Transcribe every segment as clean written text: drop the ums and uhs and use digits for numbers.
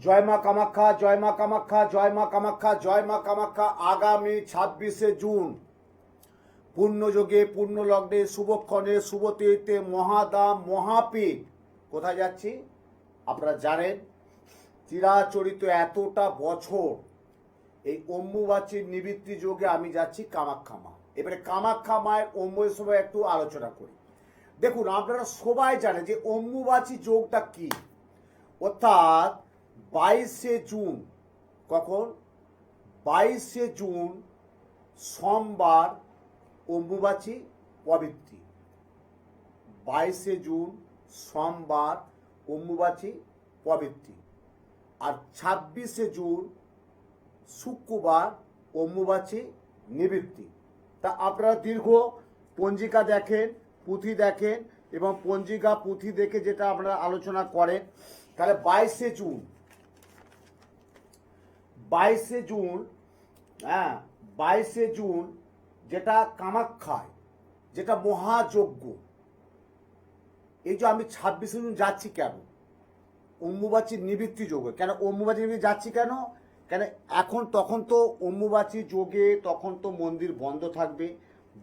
জয় মা কামাখ্যা, জয় মা কামাখ্যা, জয় মা কামাখ্যা, জয় মা কামাখ্যা। আগামী 26শে জুন পূর্ণযোগে পূর্ণ লগ্নে শুভক্ষণে শুভতীর্থে মহাদাম মহাপীঠ। কোথায় যাচ্ছি আপনারা জানেন, চিরাচরিত এতটা বছর এই অম্বুবাচীর নিবৃত্তি যোগে আমি যাচ্ছি কামাখ্যা মা। এবারে কামাখ্যা মায়ের অম্বুবাচীর সময় একটু আলোচনা করি। দেখুন, আপনারা সবাই জানেন যে অম্বুবাচী যোগটা কি, অর্থাৎ 22শে জুন। কখন? 22শে জুন সোমবার অম্বুবাচী পবিত্রী। 22শে জুন সোমবার অম্বুবাচী পবিত্রী। আর 26শে জুন শুক্রবার অম্বুবাচী নিবৃত্তি। তা আপনারা দীর্ঘ পঞ্জিকা দেখেন, পুঁথি দেখেন এবং পঞ্জিকা পুঁথি দেখে যেটা আপনারা আলোচনা করেন, তাহলে 22শে জুন 22শে জুন যেটা কামাখ্যায় যেটা মহাযজ্ঞ। এই যে আমি 26শে জুন যাচ্ছি কেন? অম্বুবাচীর নিবৃত্তি যোগে। কেন অম্বুবাচী নিবৃত্তি যাচ্ছি কেন? কেন এখন তখন তো অম্বুবাচী যোগে তখন তো মন্দির বন্ধ থাকবে।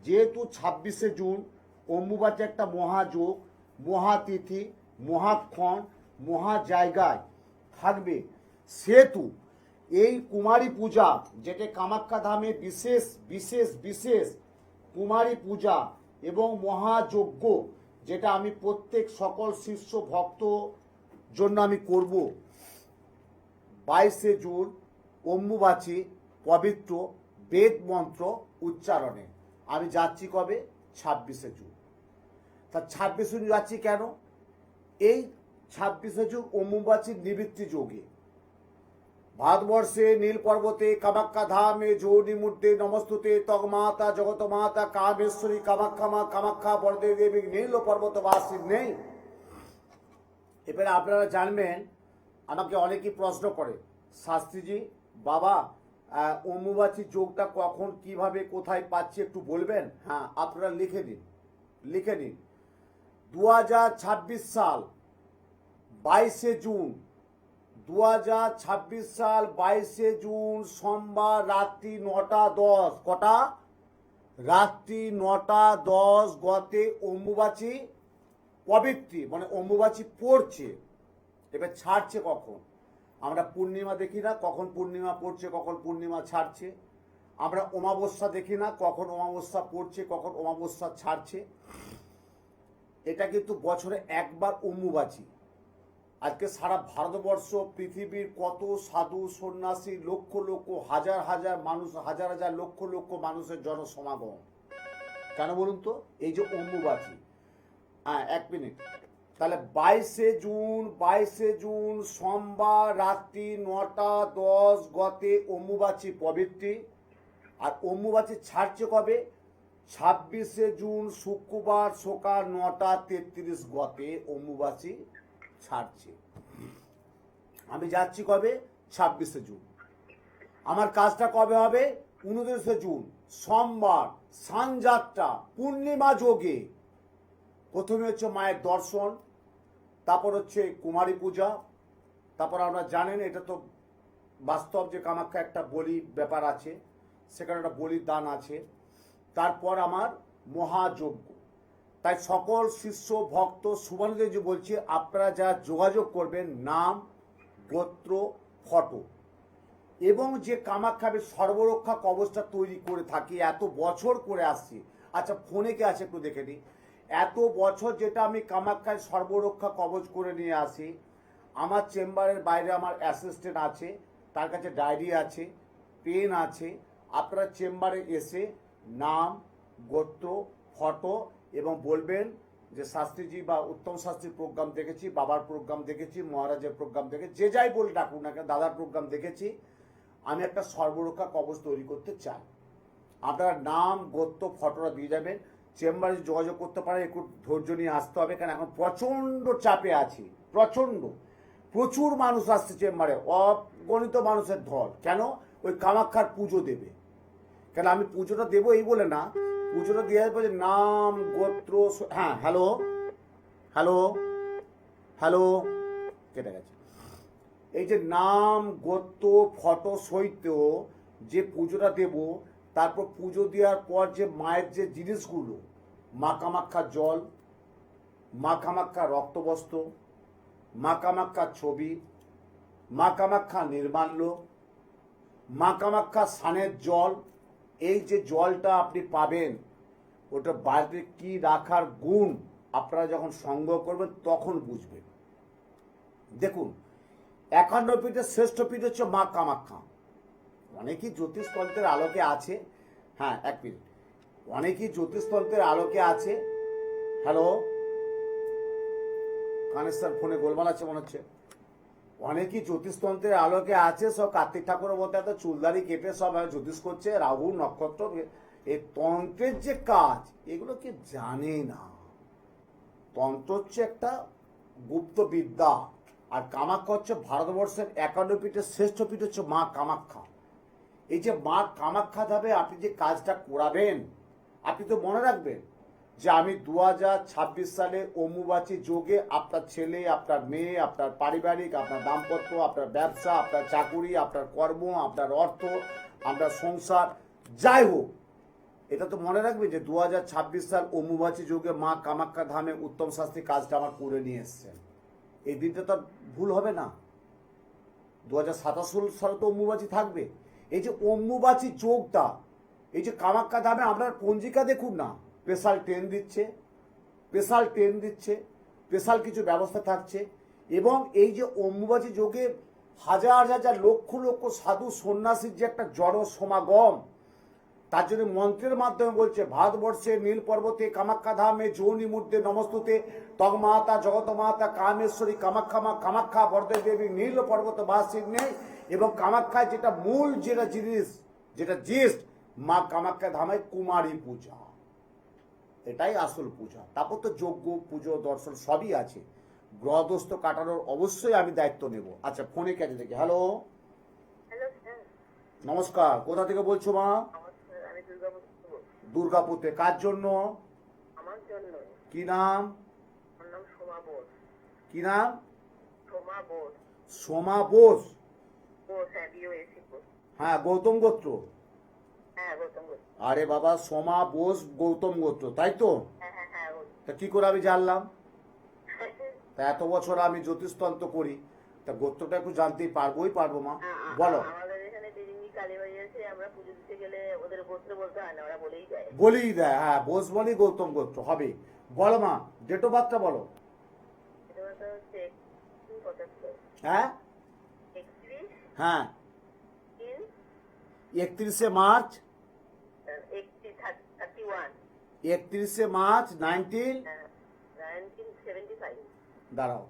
যেহেতু 26শে জুন অম্বুবাচী একটা মহাযোগ, মহাতিথি, মহাক্ষণ, মহা জায়গায় থাকবে, সেহেতু এই কুমারী পূজা যেটা কামাখ্যা ধামে বিশেষ বিশেষ বিশেষ কুমারী পূজা এবং মহাযজ্ঞ, যেটা আমি প্রত্যেক সকল শিষ্য ভক্ত জন্য আমি করব। 22শে জুন অম্বুবাচী পবিত্র বেদ মন্ত্র উচ্চারণে আমি যাচ্ছি। কবে? 26শে জুন। তা 26শে জুন যাচ্ছি কেন? এই 26শে জুন অম্বুবাচীর নিবৃত্তি যোগে ভারতবর্ষে নীল পর্বতে কামাখ্যা ধামে যোনি মূর্তে নমস্তুতে তগমাতা জগতমাতা কামেশ্বরী কামাখ্যা মা কামাখ্যা বরদে দেবী নীল পর্বতবাসী নেই। এবারে আপনারা জানবেন, আমাকে অনেকেই প্রশ্ন করে, শাস্ত্রীজি বাবা অম্বুবাচী যোগটা কখন কিভাবে কোথায় পাচ্ছি একটু বলবেন? হ্যাঁ, আপনারা লিখে নিন 2026 সাল 22শে জুন 2026 সাল 22শে জুন সোমবার রাত্রি 9:10। কটা? রাত্রি 9:10 গতে অম্বুবাচী পবিত্রী, মানে অম্বুবাচী পড়ছে। এবার ছাড়ছে কখন? আমরা পূর্ণিমা দেখি না কখন পূর্ণিমা পড়ছে, কখন পূর্ণিমা ছাড়ছে। আমরা অমাবস্যা দেখি না কখন অমাবস্যা পড়ছে, কখন অমাবস্যা ছাড়ছে। এটা কিন্তু বছরে একবার অম্বুবাচী। আজকে সারা ভারতবর্ষ, পৃথিবীর কত সাধু সন্ন্যাসী, লক্ষ লক্ষ হাজার হাজার মানুষ, হাজার হাজার লক্ষ লক্ষ মানুষের জনসমাগম। কেন বলুন তো? এই যে অম্বুবাচী। হ্যাঁ, 1 মিনিট। তাহলে 22শে জুন সোমবার রাত্রি 9:10 গতে অম্বুবাচী পবিত্রী। আর অম্বুবাচী ছাড়ছে কবে? 26শে জুন শুক্রবার সকাল 9:33 গতে অম্বুবাচী ছাড়ছে। আমি যাচ্ছি কবে? 26শে জুন। আমার কাজটা কবে হবে? 29শে জুন সোমবার সানযাত্রা পূর্ণিমা যোগে। প্রথমে হচ্ছে মায়ের দর্শন, তারপর হচ্ছে কুমারী পূজা, তারপর আমরা জানেন এটা তো বাস্তব যে কামাখ্যা একটা বলি ব্যাপার আছে, সেখানে একটা বলির দান আছে। তারপর আমার মহাযজ্ঞ। তাই সকল শিষ্য ভক্ত শুভানুদেবজি বলছি, আপনারা যা যোগাযোগ করবেন, নাম, গোত্র, ফটো এবং যে কামাখ্যাবে সর্বরক্ষা কবচটা তৈরি করে থাকি, এত বছর করে আসছি। আচ্ছা, ফোনে কে আছে একটু দেখে নিই। এত বছর যেটা আমি কামাখ্যায় সর্বরক্ষা কবচ করে নিয়ে আসি, আমার চেম্বারের বাইরে আমার অ্যাসিস্ট্যান্ট আছে, তার কাছে ডায়েরি আছে, পেন আছে। আপনারা চেম্বারে এসে নাম, গোত্র, ফটো এবং বলবেন যে শাস্ত্রীজি বা উত্তম শাস্ত্রীর প্রোগ্রাম দেখেছি, বাবার প্রোগ্রাম দেখেছি, মহারাজের প্রোগ্রাম দেখেছি, যে যাই বলে ডাকুন না কেন, দাদার প্রোগ্রাম দেখেছি, আমি একটা সর্বরক্ষা কবচ তৈরি করতে চাই। আপনারা নাম, গোত্র, ফটোটা দিয়ে যাবেন। চেম্বারে যোগাযোগ করতে পারে, একটু ধৈর্য নিয়ে আসতে হবে, কারণ এখন প্রচণ্ড চাপে আছি, প্রচুর মানুষ আসছে চেম্বারে, অগণিত মানুষের ঢল। কেন? ওই কামাখ্যার পুজো দেবে। কেন আমি পুজোটা দেবো এই বলে না, পুজোটা দেওয়ার পরে নাম, গোত্র। হ্যাঁ, হ্যালো, কেটে গেছে। এই যে নাম গোত্র ফটো সহিত যে পুজোটা দেব, তারপর পুজো দেওয়ার পর যে মায়ের যে জিনিসগুলো, মা কামাখ্যার জল, মা কামাখ্যার রক্তবস্ত্র, মা কামাখ্যার ছবি, মা কামাখ্যা নির্মাল্য, মা কামাখ্যা স্নানের জল, এই যে জলটা আপনি পাবেন, ওটা বাড়িতে কি রাখার গুণ আপনারা যখন সংগ্রহ করবেন তখন বুঝবেন। দেখুন, 51 পীঠের শ্রেষ্ঠ পীঠ হচ্ছে মা কামাখ্যা। অনেকেই জ্যোতিষতন্ত্রের আলোকে আছে, হ্যাঁ এক মিনিট, অনেকেই জ্যোতিষতন্ত্রের আলোকে আছে। হ্যালো, কানেকশন ফোনে গোলমাল আছে মনে হচ্ছে। অনেকেই জ্যোতিষতন্ত্রের আলোকে আছে, সব কার্তিক ঠাকুরের মধ্যে এত চুলদারি কেটে সব জ্যোতিষ করছে, রাহু নক্ষত্র, এই তন্ত্রের যে কাজ এগুলো কি জানে না। তন্ত্র হচ্ছে একটা গুপ্ত বিদ্যা, আর কামাখ্যা হচ্ছে ভারতবর্ষের 51 পীঠের শ্রেষ্ঠ পীঠ হচ্ছে মা কামাখ্যা। এই যে মা কামাখ্যা ধামে আপনি যে কাজটা করাবেন, আপনি তো মনে রাখবেন যে আমি 2026 সালে অম্বুবাচী যোগে আপনার ছেলে, আপনার মেয়ে, আপনার পারিবারিক, আপনার দাম্পত্য, আপনার ব্যবসা, আপনার চাকুরি, আপনার কর্ম, আপনার অর্থ, আপনার সংসার, যাই হোক, এটা তো মনে রাখবে যে 2026 সাল অম্বুবাচী যোগে মা কামাখ্যা ধামে উত্তম শাস্ত্রী কাজটা আমার করে নিয়ে এসছেন। এই দিনটা তো ভুল হবে না। 2027 সালে তো অম্বুবাচী থাকবে। এই যে অম্বুবাচী যোগটা, এই যে কামাখ্যা ধামে আপনার পঞ্জিকা দেখুন না, স্পেশাল ট্রেন দিচ্ছে, স্পেশাল ট্রেন দিচ্ছে, স্পেশাল কিছু ব্যবস্থা থাকছে। এবং এই যে অম্বুবাচী যোগে হাজার হাজার লক্ষ লক্ষ সাধু সন্ন্যাসীর যে একটা জড় সমাগম, তার জন্য মন্ত্রের মাধ্যমে বলছে ভারতবর্ষের নীল পর্বতে কামাখ্যা ধামে যৌনি মূর্তে নমস্তুতে তগমাতা জগতমাতা কামেশ্বরী কামাখ্যা মা কামাখ্যা বরদে দেবী নীল পর্বত বাসির নেই। এবং কামাখ্যায় যেটা মূল যেটা জিনিস, যেটা জিস্ট, মা কামাখ্যা ধামে কুমারী পূজা, এটাই আসল পূজা। তারপর তো যজ্ঞ পুজো দর্শন সবই আছে। গ্রহদোষ কাটানোর অবশ্যই আমি দায়িত্ব নেব। আচ্ছা, ফোনে কাজে দেখি। হ্যালো, নমস্কার, কোথা থেকে বলছো মা? দুর্গাপুর থেকে। কার জন্য? আমার জন্য। কি নাম? আমার নাম সোমা বোস। কি নাম? সোমা বোস। সোমা বোস। বোস, হ্যাঁ, BOS বোস। হ্যাঁ, গৌতম গোত্র। হ্যাঁ, গৌতম গোত্র। আরে বাবা, সোমা বোস গৌতম গোত্র, তাই তো? হ্যাঁ হ্যাঁ হ্যাঁ, গৌতম। তা কি করে আমি জানলাম? তা এত বছর আমি জ্যোতিষতন্ত্র করি, তা গোত্রটা একটু জানতেই পারবো মা, বলো। আমাদের এখানে দিদিঙ্গি কালীবাড়ি আছে, আমরা পুজো দিতে গেলে ওদের গোত্র বলতে হয় না, ওরা বলেই দেয়। বলেই দেয়, হ্যাঁ, বোস বলি গৌতম গোত্র হবে। বলো মা, ডেট অফ বার্থটা বলো। এটা হচ্ছে 75। হ্যাঁ 31 হ্যাঁ, 3 31শে মার্চ 31 31শে মার্চ 1975। দাঁড়াও,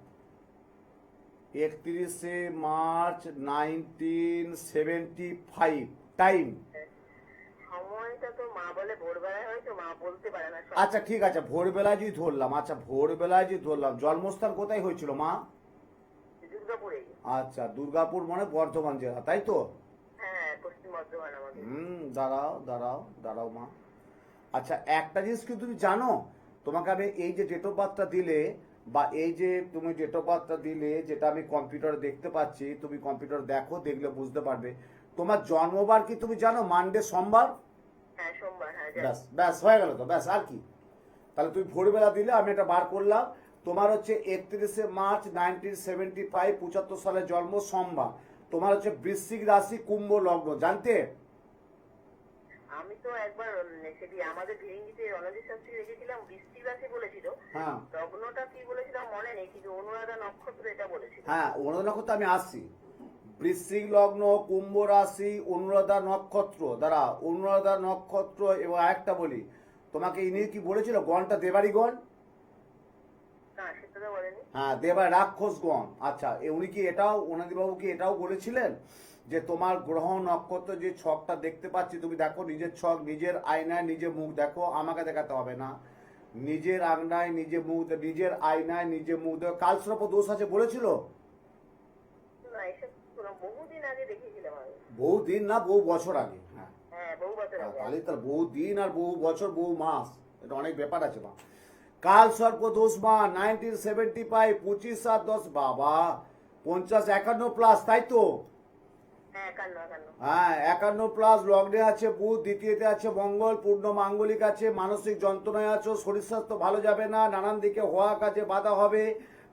31শে মার্চ 1975। টাইম? সময়টা তো মা বলে ভোরবেলায় হয়, তো মা বলতে পারে না। আচ্ছা ঠিক আছে, ভোরবেলায় যদি ধরলাম, আচ্ছা ভোরবেলায় যদি ধরলাম, জন্মস্থান কোথায় হয়েছিল মা? দুর্গাপুরে। আচ্ছা, দুর্গাপুর মানে বর্ধমান জেলা, তাই তো? হ্যাঁ, পশ্চিম বর্ধমান আমাদের। দাঁড়াও দাঁড়াও দাঁড়াও মা। আচ্ছা, একটা জিনিস কি তুমি জানো, তোমাকে আমি এই যে ডেট অফ বার্থটা দিলে, বা এই যে তুমি ডেট অফ বার্থটা দিলে, যেটা আমি কম্পিউটারে দেখতে পাচ্ছি, তুমি কম্পিউটার দেখো, দেখলে বুঝতে পারবে। তোমার জন্মবার কি তুমি জানো? মানডে, সোমবার? হ্যাঁ, সোমবার। হ্যাঁ, ব্যাস ব্যাস হয়ে গেল তো, ব্যাস আর কি। তাহলে তুমি ভোরবেলা দিলে, আমি এটা বার করলাম। তোমার হচ্ছে 31শে মার্চ 1975, 75 সালে জন্ম, সোমবার। তোমার হচ্ছে বৃশ্চিক রাশি, কুম্ভ লগ্ন, জানতে? আমি তো একবার সেটি আমাদের ভিড়িঙ্গিতে রণজিৎ শাস্ত্রী রেখেছিলাম, বৃষ্টিক রাশি বলেছিল। হ্যাঁ, লগ্নটা কি বলেছিলাম মনে নেই, কিন্তু অনুরাধা নক্ষত্র এটা বলেছিল। হ্যাঁ, অনুরাধা নক্ষত্র আমি আসছি। বৃশ্চিক লগ্ন, কুম্ভ রাশি, অনুরাধা নক্ষত্র, দ্বারা অনুরাধা নক্ষত্র। এবং আরেকটা বলি তোমাকে, ইনি কি বলেছিল গণটা দেবারি গণ? না, সেটা তো বলেনি। হ্যাঁ, দেবা রাক্ষস গণ। আচ্ছা, উনি কি এটাও, অনাদিবাবু কি এটাও বলেছিলেন যে তোমার গ্রহ নক্ষত্র যে ছকটা দেখতে পাচ্ছি, তুমি দেখো নিজের ছক, নিজের আয়নায় নিজে মুখ দেখো, আমাকে দেখাতে হবে না। নিজের আয়নায় নিজে মুখ, নিজের আয়নায় নিজে মুখ দেখো। কালসর্প দোষ আছে বলেছিল? না, এসব বহুদিন আগে দেখেছিলাম আমি। বহুদিন না, বহু বছর আগে। হ্যাঁ, হ্যাঁ, বহু বছর আগে। তাহলে তার বহু দিন আর বহু বছর বহু মাস, এটা অনেক ব্যাপার আছে মা। কাল সর্প দোষ মা 1975, 25/10। বাবা, 50-51 প্লাস, তাই তো? হ্যাঁ 51 হ্যাঁ 51 প্লাস, লগ্নে আছে বুধ, দ্বিতীয়তে আছে মঙ্গল, পূর্ণ মাঙ্গলিক আছে, মানসিক যন্ত্রণায় আছো, শরীর স্বাস্থ্য ভালো যাবে না, নানান দিকে হওয়া কাজে বাধা হবে,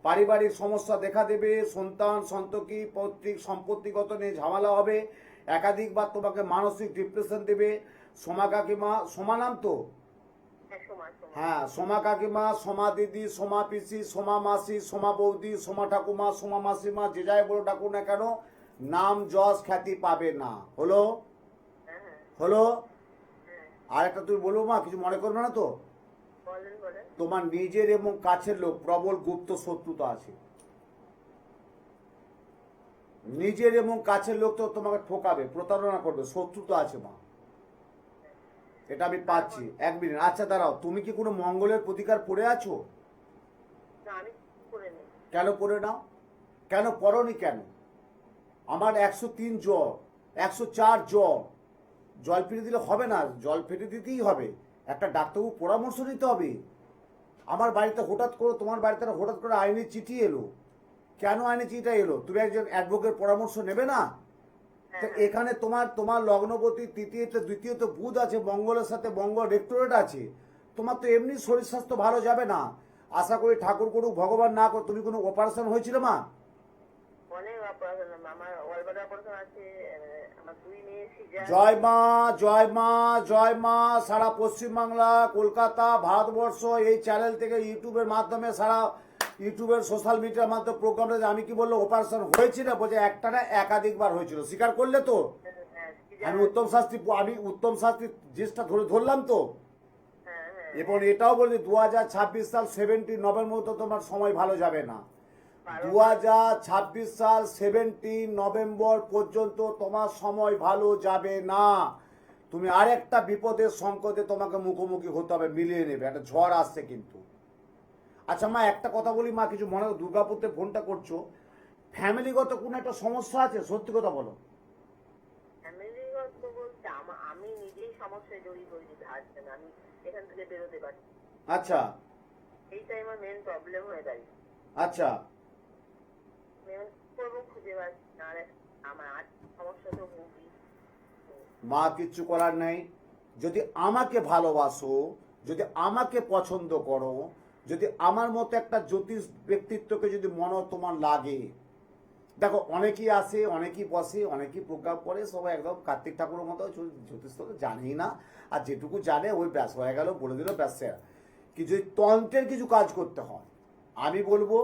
পারিবারিক সমস্যা দেখা দেবে, সন্তান সন্ততি পৈতৃক সম্পত্তিগত নিয়ে ঝামেলা হবে, একাধিকবার তোমাকে মানসিক ডিপ্রেশন দেবে। সোমা কাকিমা, সোমা নাম তো? হ্যাঁ সমান হ্যাঁ, সোমা কাকিমা, সোমা দিদি, সোমা পিসি, সোমা মাসি, সোমা বৌদি, সোমা ঠাকুমা, সোমা মাসিমা, যে যাই বলে ডাকুন না কেন, নাম যশ খ্যাতি পাবে না। হলো? হ্যাঁ হ্যাঁ হলো? হ্যাঁ আর একটা তুমি বলবো মা, কিছু মনে করবে না তো? বলেন বলেন। তোমার নিজের এবং কাছের লোক প্রবল গুপ্ত শত্রুতা আছে। নিজের এবং কাছের লোক তো তোমাকে ঠকাবে, প্রতারণা করবে, শত্রুতা আছে মা, এটা আমি পাচ্ছি। 1 মিনিট, আচ্ছা দাঁড়াও, তুমি কি কোনো মঙ্গলের প্রতিকার পড়ে আছো? না আমি করে নিই। কেন পড়ে নাও? কেন পড়নি কেন? আমার 103 জ্বর, 104 জ্বর, জল ফেটে দিলে হবে না, জল ফেটে দিতেই হবে, একটা ডাক্তারবাবু পরামর্শ নিতে হবে। আমার বাড়িতে হঠাৎ করে, তোমার বাড়িতে হঠাৎ করে আইনি চিঠি এলো, কেন আইনি চিঠিটা এলো? তুমি একজন অ্যাডভোকেট পরামর্শ নেবে না? তো এখানে তোমার তোমার লগ্নপতি তৃতীয়ত দ্বিতীয়ত বুধ আছে, মঙ্গলের সাথে মঙ্গল রেক্টোরেট আছে, তোমার তো এমনি শরীর স্বাস্থ্য ভালো যাবে না। আশা করি ঠাকুর করুক, ভগবান না করুক, তুমি কোনো অপারেশন হয়েছিল মা? অনেক অপারেশন, আমার অলবাদ অপারেশন আছে, আমার 2 মেয়ে সিজার। জয় মা, জয় মা, জয় মা। সারা পশ্চিমবাংলা, কলকাতা, ভারতবর্ষ এই চ্যানেল থেকে, ইউটিউবের মাধ্যমে, সারা ইউটিউবের সোশ্যাল মিডিয়ার মাধ্যমে প্রোগ্রামে আমি কি বললো, অপারেশন হয়েছিল? বলছে একটা না একাধিকবার হয়েছিল, স্বীকার করলে তো? আমি উত্তম শাস্ত্রী জিনিসটা ধরলাম তো। হ্যাঁ হ্যাঁ এবং এটাও বলি 2026 সাল 17 নভেম্বর তো তোমার সময় ভালো যাবে না। 2026 সাল 17 নভেম্বর পর্যন্ত তোমার সময় ভালো যাবে না। তুমি আরেকটা বিপদের সংকটে তোমাকে মুখোমুখি হতে হবে, মিলিয়ে নেবে, একটা ঝড় আসছে কিন্তু। আচ্ছা মা, একটা কথা বলি মা, কিছু মনে, দুর্গাপুরতে ফোনটা করছো, ফ্যামিলিগত কোনো একটা সমস্যা আছে? সত্যি কথা বলো। ফ্যামিলিগত বলতে আমি নিজেই সমস্যায় জড়িয়ে পড়েছি, ধারছেন আমি এখান থেকে বেরোতে পারছি, আচ্ছা এইটাই আমার মেন প্রবলেম হয়ে দাঁড়িয়ে। আচ্ছা, আমি এখন কি করবো খুঁজে পাচ্ছি না, আর আমার আর সমস্যা তো ভুগি। মা কিচ্ছু করার নেই। যদি আমাকে ভালোবাসো, যদি আমাকে পছন্দ করো, যদি আমার মতো একটা জ্যোতিষ ব্যক্তিত্বকে যদি মনে তোমার লাগে, দেখো অনেকেই আসে, অনেকেই বসে, অনেকেই প্রোগ্রাম করে, সবাই একদম কার্তিক ঠাকুরের মতো জ্যোতিষ তো জানেই না, আর যেটুকু জানে ওই ব্যাস হয়ে গেল, বলে দিল ব্যাস সেরা। কি যদি তন্ত্রের কিছু কাজ করতে হয়, আমি বলবো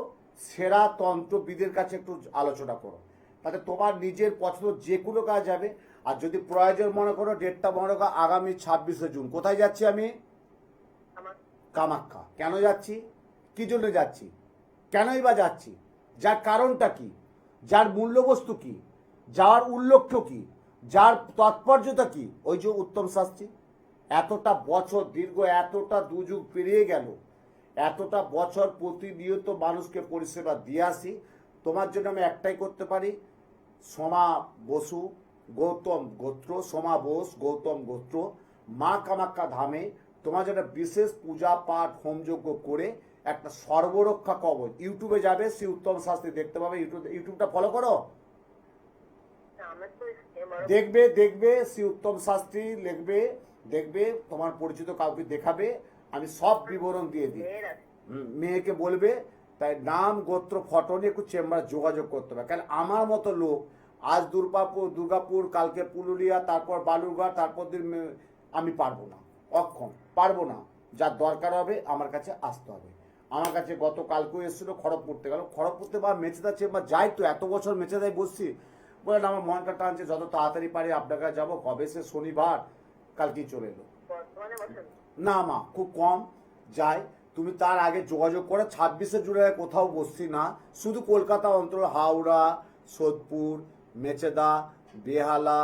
সেরা তন্ত্রবিদের কাছে একটু আলোচনা করো, তাতে তোমার নিজের পছন্দ যে কোনো কাজ যাবে। আর যদি প্রয়োজন মনে করো, ডেটটা মনে করো আগামী 26শে জুন, কোথায় যাচ্ছি আমি? আমার কামাখ্যা। কেন যাচ্ছি? কি জন্য যাচ্ছি? কেনই বা যাচ্ছি? যার কারণটা কি? যার মূল্যবস্তু কি? যার উল্লেখ্য কি? যার তাৎপর্যতা কি? ওই যে উত্তম শাস্ত্রী এতটা বছর দীর্ঘ, এতটা দুযুগ পেরিয়ে গেল, এতটা বছর প্রতিনিয়ত মানুষকে পরিষেবা দিয়ে আসি, তোমার জন্য আমি একটাই করতে পারি, সোমা বসু গৌতম গোত্র, সোমা বোস গৌতম গোত্র, মা কামাখ্যা ধামে তোমার যেটা বিশেষ পূজা পাঠ হোমযজ্ঞ করে একটা সর্বরক্ষা কবচ, ইউটিউবে যাবে, শ্রী উত্তম শাস্ত্রী দেখতে পাবে, ইউটিউবটা ফলো করো, আমার তো দেখবে দেখবে শ্রী উত্তম শাস্ত্রী লিখবে, দেখবে তোমার পরিচিত কাউকে দেখাবে, আমি সব বিবরণ দিয়ে দিই। মেয়ের আছে। মেয়েকে বলবে, তাই নাম গোত্র ফটো নিয়ে একটু চেম্বারে যোগাযোগ করতে হবে। কারণ আমার মতো লোক আজ দুর্গাপুর, কালকে পুরুলিয়া, তারপর বালুরঘাট, তারপর দিন আমি পারবো না, অক্ষম, পারবো না। যার দরকার হবে আমার কাছে আসতে হবে। আমার কাছে গত কালকেও এসেছিল, খড়গপুরতে গেল, খড়গপুরতে বা মেচেদা চেম্বার যাই তো, এত বছর মেচেদায় বসছি, বলেন আমার মনটা টানছে যত তাড়াতাড়ি পারি আপনার কাছে যাবো। কবে সে শনিবার, কালকেই চলে এলো। বর্তমানে বসেন। না মা, খুব কম যাই। তুমি তার আগে যোগাযোগ করে, 26শে জুলাই কোথাও বসছি না, শুধু কলকাতা অঞ্চল, হাওড়া, সোদপুর, মেচেদা, বেহালা,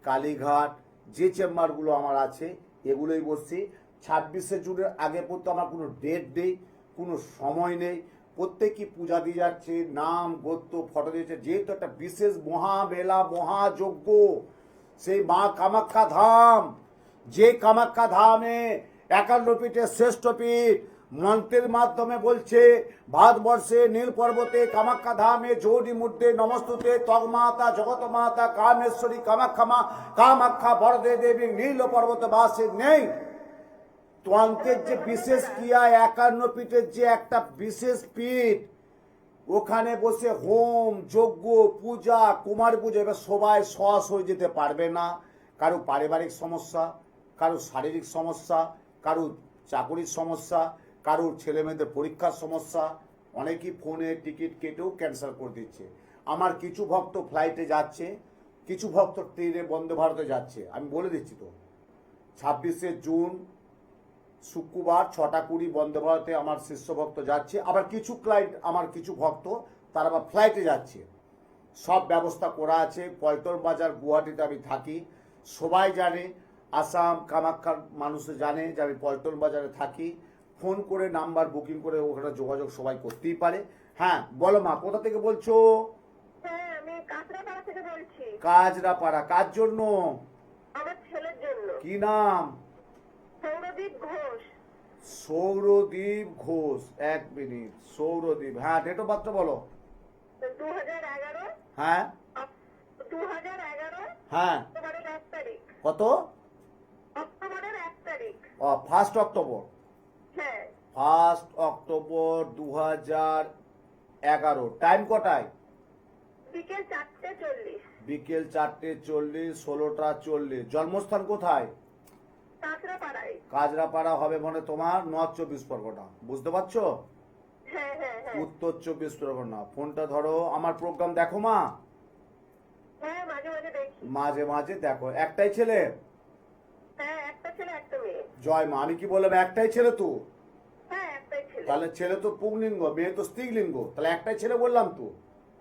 কালীঘাট, যে চেম্বারগুলো আমার আছে এগুলোই বসছি। 26শে জুনের আগে পর্যন্ত আমার কোনো ডেট নেই, কোনো সময় নেই, প্রত্যেকই পূজা দিয়ে যাচ্ছে, নাম গোত্র ফটো দিয়েছে, যেহেতু একটা বিশেষ মহামেলা মহাযজ্ঞ, সেই মা কামাখ্যা ধাম, যে কামাখ্যা ধামে 51 পীঠের শ্রেষ্ঠ পীঠ, মন্ত্রের মাধ্যমে বলছে ভারতবর্ষে নীল পর্বতে কামাখ্যা ধামে জৌরি মূর্তে নমস্তুতে তগমাতা জগত মাতা কামেশ্বরী কামাখ্যা বরদে দেবী নীল পর্বত বাসে নেই। তন্ত্রের যে বিশেষ ক্রিয়া 51 পীঠের যে একটা বিশেষ পীঠ, ওখানে বসে হোম যজ্ঞ পূজা কুমার পূজা, এবার সবাই সস হয়ে যেতে পারবে না। কারো পারিবারিক সমস্যা, কারো শারীরিক সমস্যা, কারো চাকরির সমস্যা, কারো ছেলে মেয়েদের পরীক্ষার সমস্যা, অনেকেই ফোনে টিকিট কেটেও ক্যান্সেল করে দিচ্ছে। আমার কিছু ভক্ত ফ্লাইটে যাচ্ছে, কিছু ভক্ত ট্রেনে বন্দে ভারতে যাচ্ছে। আমি বলে দিচ্ছি তো, 26শে জুন শুক্রবার 6:20 বন্দে ভারতে আমার শিষ্য ভক্ত যাচ্ছে। আবার কিছু ক্লায়েন্ট আমার কিছু ভক্ত তারা আবার ফ্লাইটে যাচ্ছে। সব ব্যবস্থা করা আছে। পল্টন বাজার গুয়াহাটিতে আমি থাকি, সবাই জানে। আসাম কামাখ্যার মানুষে জানে যে আমি পল্টন বাজারে থাকি। ফোন করে নাম্বার বুকিং করে ওখানে যোগাযোগ সবাই করতেই পারে। হ্যাঁ বলো মা, কোথা থেকে বলছো? হ্যাঁ, আমি কাঁচরাপাড়া থেকে বলছি। কাজরাপাড়া। কার জন্য? আমার ছেলের জন্য। কি নাম? সৌরদীপ ঘোষ। সৌরদীপ ঘোষ। 1 মিনিট। সৌরদীপ, হ্যাঁ ডেট অফ বার্থটা বলো। 2011। হ্যাঁ 2011 হ্যাঁ। অক্টোবরের 1 তারিখ। কত? অক্টোবরের 1 তারিখ। 1 অক্টোবর। হ্যাঁ, 1 অক্টোবর 2011। টাইম কটায়? বিকেল 4:40। বিকেল 4:40, 16টা 40। জন্মস্থান কোথায়? কাঁচরাপাড়ায়। কাজরাপাড়া হবে মানে তোমার নর্থ 24 পরগনা, বুঝতে পারছো? হ্যাঁ হ্যাঁ হ্যাঁ। উত্তর 24 পরগনা। ফোনটা ধরো। আমার প্রোগ্রাম দেখো মা? হ্যাঁ, মাঝে মাঝে দেখি। মাঝে মাঝে দেখো। একটাই ছেলে? হ্যাঁ, একটা ছেলে একটা মেয়ে। জয় মা। আমি কি বললাম একটাই ছেলে তো? হ্যাঁ, একটাই ছেলে। তাহলে ছেলে তো পুংলিঙ্গ, মেয়ে তো স্ত্রীলিঙ্গ, তাহলে একটাই ছেলে বললাম তো।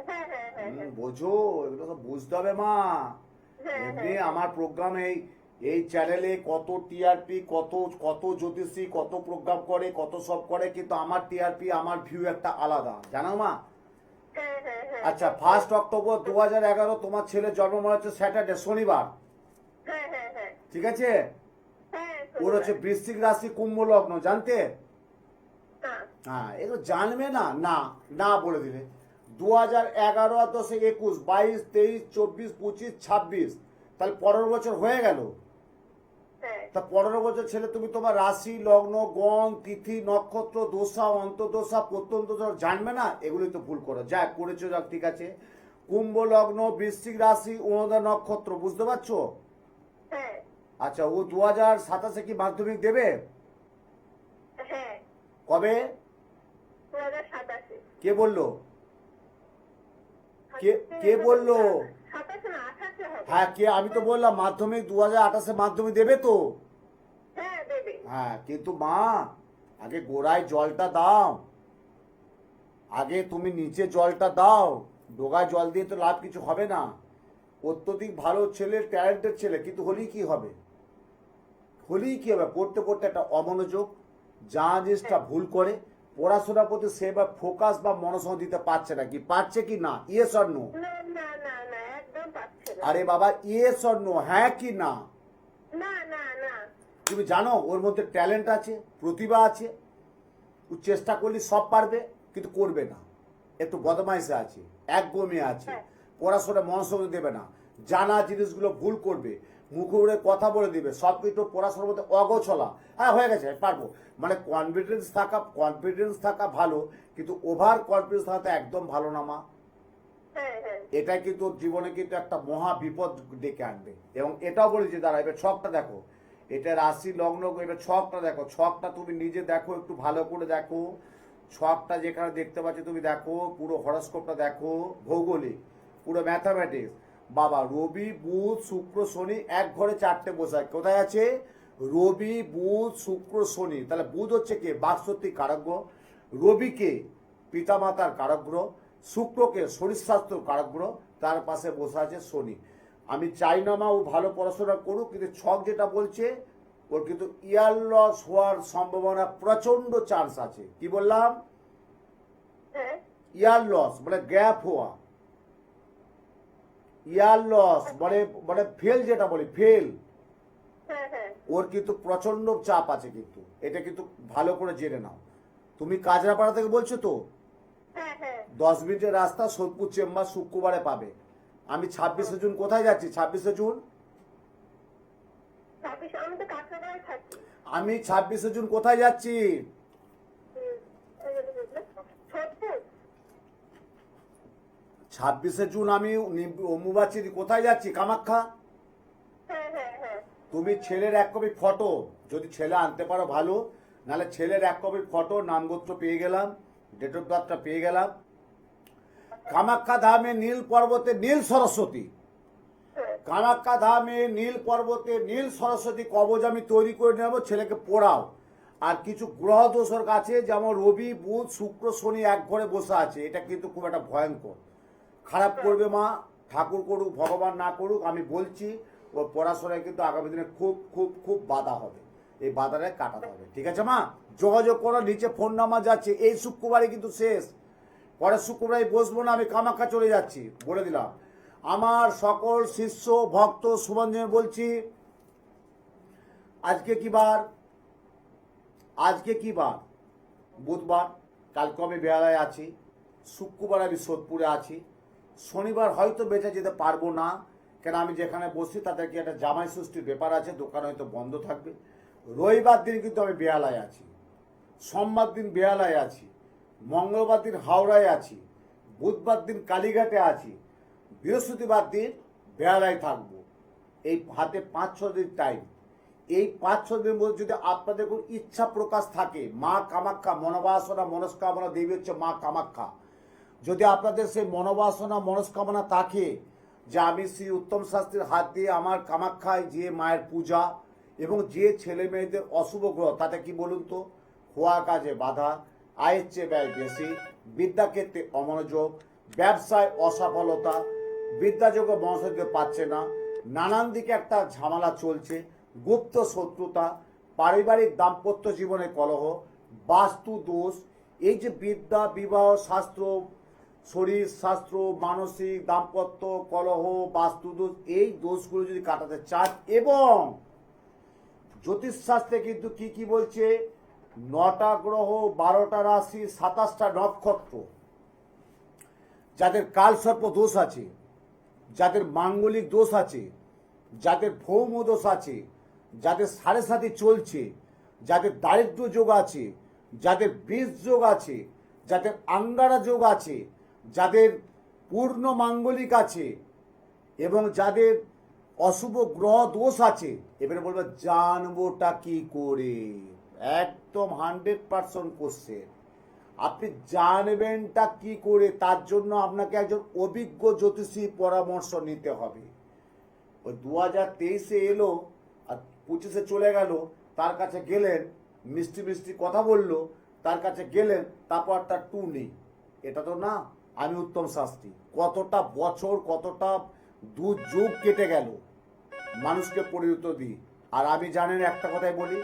হ্যাঁ হ্যাঁ হ্যাঁ হ্যাঁ। বোঝো, এগুলো তো বুঝতে হবে মা। হ্যাঁ, এমনি হ্যাঁ। আমার প্রোগ্রামে এই চ্যানেলে কত টিআরপি, কত কত জ্যোতিষী কত প্রোগ্রাম করে, কত সব করে, কিন্তু আমার টিআরপি আমার ভিউ একটা আলাদা, জানো মা? হ্যাঁ হ্যাঁ হ্যাঁ। আচ্ছা 1 অক্টোবর 2011 তোমার ছেলের জন্ম মনে হচ্ছে স্যাটারডে, শনিবার, হ্যাঁ হ্যাঁ হ্যাঁ। ঠিক আছে? হ্যাঁ, ওর হচ্ছে বৃশ্চিক রাশি কুম্ভ লগ্ন, জানতে? না। হ্যাঁ এগুলো জানবে না? না না বলে দিলে। 2011 আর 10 21 22 23 24 25 26, তাহলে 15 বছর হয়ে গেল। হ্যাঁ। তা 15 বছর ছেলে তুমি তোমার রাশি লগ্ন গণ তিথি নক্ষত্র দোষা অন্তর্দশা প্রত্যন্ত দোষা জানবে না? এগুলোই তো ভুল করো। যা করেছো যাক, ঠিক আছে। কুম্ভ লগ্ন বৃশ্চিক রাশি অনুদা নক্ষত্র, বুঝতে পারছো? হ্যাঁ আচ্ছা ও 2027 কি মাধ্যমিক দেবে? হ্যাঁ। কবে? 2027। কে বললো? কে বললো? 27 না 28 হবে। হ্যাঁ কে? আমি তো বললাম মাধ্যমিক 2028 মাধ্যমিক দেবে তো। হ্যাঁ, দেবে। হ্যাঁ কিন্তু মা আগে গোড়ায় জলটা দাও, আগে তুমি নিচে জলটা দাও। ডোগায় জল দিয়ে তো লাভ কিছু হবে না। অত্যধিক ভালো ছেলে, ট্যালেন্টেড ছেলে, কিন্তু হলেই কি হবে? হলেই কি হবে? পড়তে পড়তে একটা অমনোযোগ, যা জিনিসটা ভুল করে, পড়াশোনার প্রতি সেভাবে ফোকাস বা মনোসংযোগ দিতে পারছে না। কি পারছে কি না? Yes or no? না না না না, একদম পাচ্ছে না। আরে বাবা ইয়েস অর নো, হ্যাঁ কি না? না না না। তুমি জানো ওর মধ্যে ট্যালেন্ট আছে, প্রতিভা আছে, ও চেষ্টা করলে সব পারবে, কিন্তু করবে না। একটু বদমাইশে আছে, একগমি আছে, পড়াশোনায় মনোসংযোগ দেবে না, জানা জিনিসগুলো ভুল করবে, মুখে উড়ে কথা বলে দিবে, সব কিছু পড়াশোনার মধ্যে অগোছলা। হ্যাঁ হয়ে গেছে পারবো, মানে কনফিডেন্স থাকা ভালো, কিন্তু ওভার কনফিডেন্স থাকাটা একদম ভালো না মা। হ্যাঁ হ্যাঁ। এটা কিন্তু জীবনে কিন্তু একটা মহা বিপদ ডেকে আনবে। এবং এটাও বলেছি দাঁড়া, এবার ছকটা দেখো, এটা রাশি লগ্ন, এবার ছকটা দেখো, ছকটা তুমি নিজে দেখো, একটু ভালো করে দেখো। ছকটা যেখানে দেখতে পাচ্ছ তুমি দেখো, পুরো হরস্কোপটা দেখো, ভৌগোলিক পুরো ম্যাথামেটিক্স। বাবা রবি বুধ শুক্র শনি এক ঘরে 4টে বসে, কোথায় আছে? রবি বুধ শুক্র শনি। তাহলে বুধ হচ্ছে কে? বাকশক্তি কারক গ্রহ। রবিকে পিতামাতার কারক গ্রহ, শুক্রকে শরীর স্বাস্থ্য কারক গ্রহ, তার পাশে বসে আছে শনি। আমি চাই না মা ও ভালো পড়াশোনা করুক, কিন্তু ছক যেটা বলছে ওর কিন্তু ইয়ার লস হওয়ার সম্ভাবনা প্রচন্ড চান্স আছে। কি বললাম? হ্যাঁ। ইয়ার লস মানে গ্যাপ হওয়া, ইয়ার লস মানে ফেল, যেটা বলি ফেল, হ্যাঁ হ্যাঁ। ওর কিন্তু প্রচন্ড চাপ আছে। কিন্তু এটা কিন্তু ভালো করে জেনে নাও। তুমি কাজরাপাড়া থেকে বলছো তো? হ্যাঁ হ্যাঁ 10 মিনিটের রাস্তা, সোদপুর চেম্বার, শুক্রবারে পাবে। আমি 26শে জুন কোথায় যাচ্ছি? 26শে জুন 26 আমি তো কাছাকাছি থাকি। আমি 26শে জুন কোথায় যাচ্ছি? সোদপুর। 26শে জুন আমি অম্বুবাচীর কোথায় যাচ্ছি? কামাখ্যা। হ্যাঁ হ্যাঁ হ্যাঁ তুমি ছেলের 1 কপি ফটো, যদি ছেলে আনতে পারো ভালো, নাহলে ছেলের 1 কপি ফটো, নামগোত্র পেয়ে গেলাম, ডেট অফ বার্থটা পেয়ে গেলাম। কামাখ্যা ধামে নীল পর্বতে নীল সরস্বতী, কামাখ্যা ধামে নীল পর্বতে নীল সরস্বতী কবচ আমি তৈরি করে নেব, ছেলেকে পড়াও। আর কিছু গ্রহ দোষর কাছে, যেমন রবি বুধ শুক্র শনি এক ঘরে বসে আছে, এটা কিন্তু খুব একটা ভয়ঙ্কর, খারাপ করবে মা। ঠাকুর করুক, ভগবান না করুক, আমি বলছি ওর পড়াশোনায় কিন্তু আগামী দিনে খুব খুব খুব বাধা হবে, এই বাধাটা কাটাতে হবে। ঠিক আছে মা, যোগাযোগ করো, নিচে ফোন নাম্বার যাচ্ছে। এই শুক্রবারে কিন্তু শেষ, পরের শুক্রবারে বসবো না, আমি কামাখ্যা চলে যাচ্ছি, বলে দিলাম। আমার সকল শিষ্য ভক্ত শুভঞ্জন বলছি, আজকে কি বার? আজকে কি বার? বুধবার। কালকে আমি বেহালায় আছি, শুক্রবার আমি সোদপুরে আছি, শনিবার হয়তো বেঁচে যেতে পারবো না, কেন আমি যেখানে বসছি তাদেরকে একটা জামাই ষষ্ঠীর ব্যাপার আছে, দোকান হয়তো বন্ধ থাকবে। রবিবার দিন কিন্তু আমি বেহালায় আছি, সোমবার দিন বেহালায় আছি, মঙ্গলবার দিন হাওড়ায় আছি, বুধবার দিন কালীঘাটে আছি, বৃহস্পতিবার দিন বেহালায় থাকবো। এই হাতে 5-6 দিন টাইম। এই 5-6 দিনের মধ্যে যদি আপনাদের কোনো ইচ্ছা প্রকাশ থাকে, মা কামাখ্যা মনোবাসনা মনস্কামনা দেবী হচ্ছে মা কামাখ্যা, যদি আপনাদের সেই মনোবাসনা মনস্কামনা থাকে যে আমি শ্রী উত্তম শাস্ত্রীর হাত দিয়ে আমার কামাখ্যায় যে মায়ের পূজা, এবং যে ছেলে মেয়েদের অশুভ গ্রহ, তাতে কি বলুন তো, হওয়া কাজে বাধা, আয়ের চেয়ে ব্যয় বেশি, বিদ্যাক্ষেত্রে অমনোযোগ, ব্যবসায় অসফলতা, বিদ্যাযোগ্য মহাশয় পাচ্ছে না, নানান দিকে একটা ঝামেলা চলছে, গুপ্ত শত্রুতা, পারিবারিক দাম্পত্য জীবনে কলহ, বাস্তু দোষ, এই যে বিদ্যা বিবাহ শাস্ত্র, শরীর শাস্ত্র, মানসিক দাম্পত্য কলহ, বাস্তু দোষ, এই দোষগুলো যদি কাটাতে চান, এবং জ্যোতিষশাস্ত্রে কিন্তু কি কি বলছে, 9টা গ্রহ, 12টা রাশি, 27টা নক্ষত্র, যাদের কালসর্প দোষ আছে, যাদের মাঙ্গলিক দোষ আছে, যাদের ভৌম দোষ আছে, যাদের সাড়ে সাথে চলছে, যাদের দারিদ্র যোগ আছে, যাদের বীজ যোগ আছে, যাদের আঙ্গারা যোগ আছে, যাদের পূর্ণ মাঙ্গলিক আছে, এবং যাদের অশুভ গ্রহ দোষ আছে, এবারে বলবে জানবোটা কি করে? একদম 100% কোশ্চেন। আপনি জানবেনটা কি করে? তার জন্য আপনাকে একজন অভিজ্ঞ জ্যোতিষী পরামর্শ নিতে হবে। ওই 2023-এ এলো আর 25-এ চলে গেল, তার কাছে গেলেন, মিষ্টি মিষ্টি কথা বললো, তার কাছে গেলেন, তারপর তার টু নেই। এটা তো না। আমি উত্তম শাস্ত্রী, কতটা বছর, কতটা যুগ কেটে গেল মানুষকে পরিণত দিই। আর আমি জানেন একটা কথাই বলি,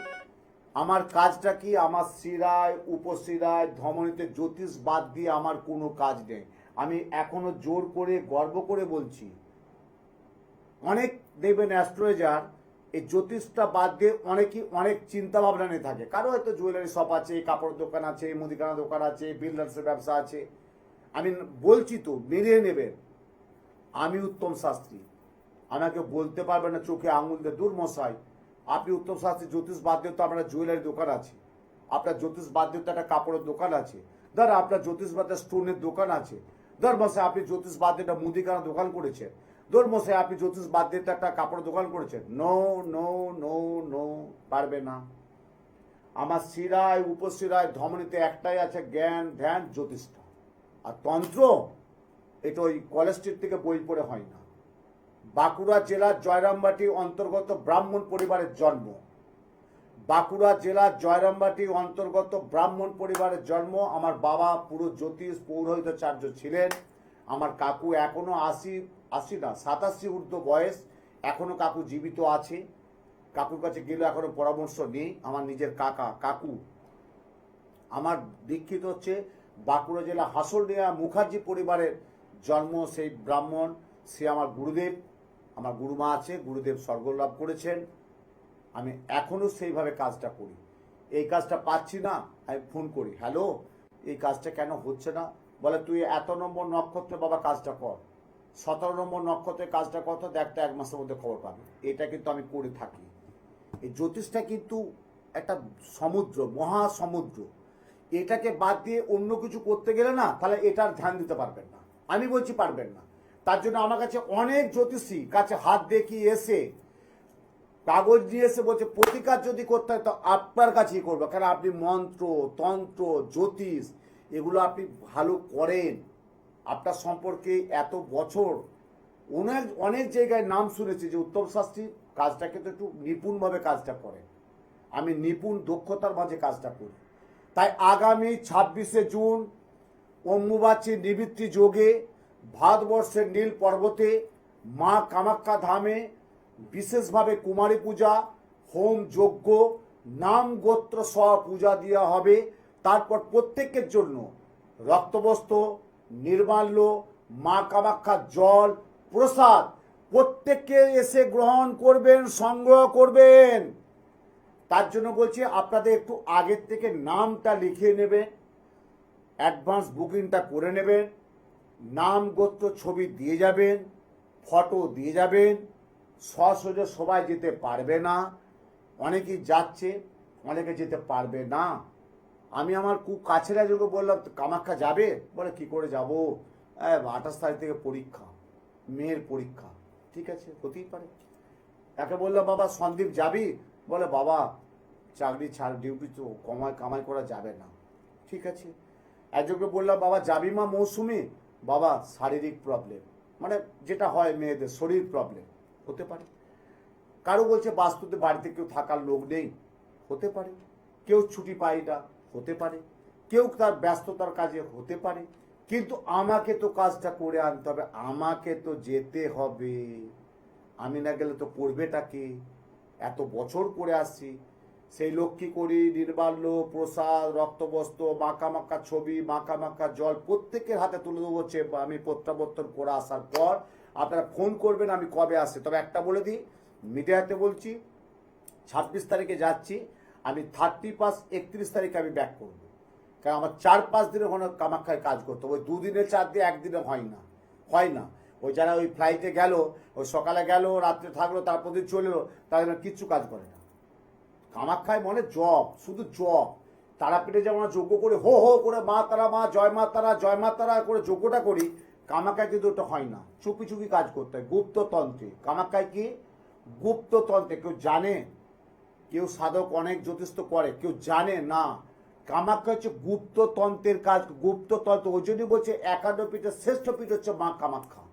আমার কাজটা কি, আমার শিরায় উপশিরায় ধমনীতে জ্যোতিষ বাদ দিয়ে আমার কোনো কাজ নেই। আমি এখনো জোর করে গর্ব করে বলছি, অনেক দেখবেন অ্যাস্ট্রোলজার এই জ্যোতিষটা বাদ দিয়ে অনেকেই অনেক চিন্তা ভাবনা নিয়ে থাকে। কারো হয়তো জুয়েলারি শপ আছে, কাপড় দোকান আছে, মুদিখানা দোকান আছে, বিল্ডার্সের ব্যবসা আছে। আমি বলছি তো, মেনে নেবেন, আমি উত্তম শাস্ত্রী। আমাকে বলতে পারবেন না চোখে আঙুল দিয়ে, দূর মশাই আপনি উত্তম শাস্ত্রী, জ্যোতিষ বাদ দিয়ে তো আপনার জুয়েলারি দোকান আছে, আপনার জ্যোতিষ বাদ দিয়ে তো একটা কাপড়ের দোকান আছে, ধর আপনার জ্যোতিষ বাদ দিয়ে স্টোনের দোকান আছে, ধর মশাই আপনি জ্যোতিষ বাদ দিয়ে একটা মুদিখানা দোকান করেছেন, ধর মশাই আপনি জ্যোতিষ বাদ দিয়ে তো একটা কাপড়ের দোকান করেছেন। নো নো নো নো, পারবে না। আমার শিরায় উপশিরায় ধমনীতে একটাই আছে, জ্ঞান ধ্যান জ্যোতিষটা। আর তন্ত্র এটা ওই কলেজ স্ট্রিট থেকে বই পড়ে হয় না। বাঁকুড়া জেলার জয়রামবাটি অন্তর্গত ব্রাহ্মণ পরিবারের জন্ম, বাঁকুড়া জেলার জয়রামবাটি অন্তর্গত ব্রাহ্মণ পরিবারের জন্ম। আমার বাবা পুরো জ্যোতিষ পৌরোহিতাচার্য ছিলেন। আমার কাকু এখনো 80 না 87 ঊর্ধ্ব বয়স, এখনো কাকু জীবিত আছে। কাকুর কাছে গেলে এখনো পরামর্শ নেই। আমার নিজের কাকু আমার দীক্ষিত হচ্ছে বাঁকুড়া জেলা হাসলডিয়া মুখার্জি পরিবারের জন্ম, সেই ব্রাহ্মণ, সে আমার গুরুদেব। আমার গুরুমা আছে, গুরুদেব স্বর্গ লাভ করেছেন। আমি এখনো সেইভাবে কাজটা করি। এই কাজটা পাচ্ছি না, আমি ফোন করি, হ্যালো এই কাজটা কেন হচ্ছে না? বলে তুই এত নম্বর নক্ষত্রে বাবা কাজটা কর, 17 নম্বর নক্ষত্রে কাজটা কত, দেখ তো 1 মাসের মধ্যে খবর পাবে। এটা কিন্তু আমি করে থাকি। এই জ্যোতিষটা কিন্তু একটা সমুদ্র, মহাসমুদ্র। এটাকে বাদ দিয়ে অন্য কিছু করতে গেলে না, তাহলে এটার ধ্যান দিতে পারবেন না। আমি বলছি পারবেন না। তার জন্য আমার কাছে অনেক জ্যোতিষী কাছে হাত দেখিয়ে এসে কাগজ দিয়ে এসে বলছে প্রতিকার যদি করতে হয় তো আপনার কাছেই করবো, কারণ আপনি মন্ত্র, তন্ত্র, জ্যোতিষ এগুলো আপনি ভালো করেন। আপনার সম্পর্কে এত বছর অনেক অনেক জায়গায় নাম শুনেছি যে উত্তম শাস্ত্রী কাজটা কিন্তু একটু নিপুণভাবে কাজটা করেন। আমি নিপুণ দক্ষতার মাঝে কাজটা করি। তাই আগামী 26শে জুন অম্বুবাচী নিবৃত্তি যোগে ভারতবর্ষের নীল পর্বতে মা কামাখ্যা ধামে বিশেষভাবে কুমারী পূজা, হোম যজ্ঞ, নাম গোত্র সহ পূজা দেওয়া হবে। তারপর প্রত্যেকের জন্য রক্তবস্ত্র, নির্মাল্য, মা কামাখ্যার জল, প্রসাদ প্রত্যেককে এসে গ্রহণ করবেন, সংগ্রহ করবেন। তার জন্য বলছি আপনাদের একটু আগের থেকে নামটা লিখিয়ে নেবেন, অ্যাডভান্স বুকিংটা করে নেবেন, নাম গোত্র ছবি দিয়ে যাবেন, ফটো দিয়ে যাবেন। সশরীরে সবাই যেতে পারবে না, অনেকেই যাচ্ছে, অনেকে যেতে পারবে না। আমি আমার খুব কাছের একজনকে বললাম কামাখ্যা যাবে, বলে কি করে যাব, 28 তারিখ থেকে পরীক্ষা, মেয়ের পরীক্ষা। ঠিক আছে, হতেই পারে। একে বললাম বাবা সন্দীপ যাবি, বলে বাবা চাকরি ছাড়, ডিউটি তো কামাই করা যাবে না। ঠিক আছে। একজনকে বললাম বাবা যাবি মা মৌসুমি, বাবা শারীরিক প্রবলেম, মানে যেটা হয় মেয়েদের শরীর প্রবলেম, হতে পারে। কারো বলছে বাস্তুতে বাড়িতে কেউ থাকার লোক নেই, হতে পারে। কেউ ছুটি পায় না, হতে পারে। কেউ তার ব্যস্ততার কাজে, হতে পারে। কিন্তু আমাকে তো কাজটা করে আনতে হবে, আমাকে তো যেতে হবে। আমি না গেলে তো করবেটাকে? এত বছর করে আসছি, সেই লক্ষ্মী করি, নির্মাল্য, প্রসাদ, রক্তবস্ত্র, মাখা ছবি, মাখা জল প্রত্যেকের হাতে তুলে দেবো। আমি প্রত্যাবর্তন করে আসার পর আপনারা ফোন করবেন আমি কবে আসে। তবে একটা বলে দিই, মিডিয়াতে বলছি 26 তারিখে যাচ্ছি, আমি 31 31 তারিখে আমি ব্যাক করব। কারণ আমার 4-5 দিনের ওখানে কামাখ্যায় কাজ করতে হবে। ওই 2 দিনে 4 দিয়ে একদিনে হয় না। ওই যারা ওই ফ্লাইটে গেল, ওই সকালে গেল, রাত্রে থাকলো, তারপর দিন চলে এলো, তারা কিচ্ছু কাজ করে না। কামাখ্যায় মানে জব, শুধু জব। তারাপীঠে যেমন যজ্ঞ করে হো হো করে মা তারা মা, জয় মা তারা, জয় মা তারা করে যজ্ঞটা করি, কামাখ্যায় কিন্তু ওটা হয় না। চুপি চুপি কাজ করতে হয়, গুপ্ততন্ত্রে। কামাখ্যায় কি গুপ্ততন্ত্রে কেউ জানে? কেউ সাধক অনেক জ্যোতিষ তো করে, কেউ জানে না। কামাখ্যা হচ্ছে গুপ্ততন্ত্রের কাজ, গুপ্ততন্ত্র। ওই জন্যই বলছে 51 পীঠের শ্রেষ্ঠ পীঠ হচ্ছে মা কামাখ্যা।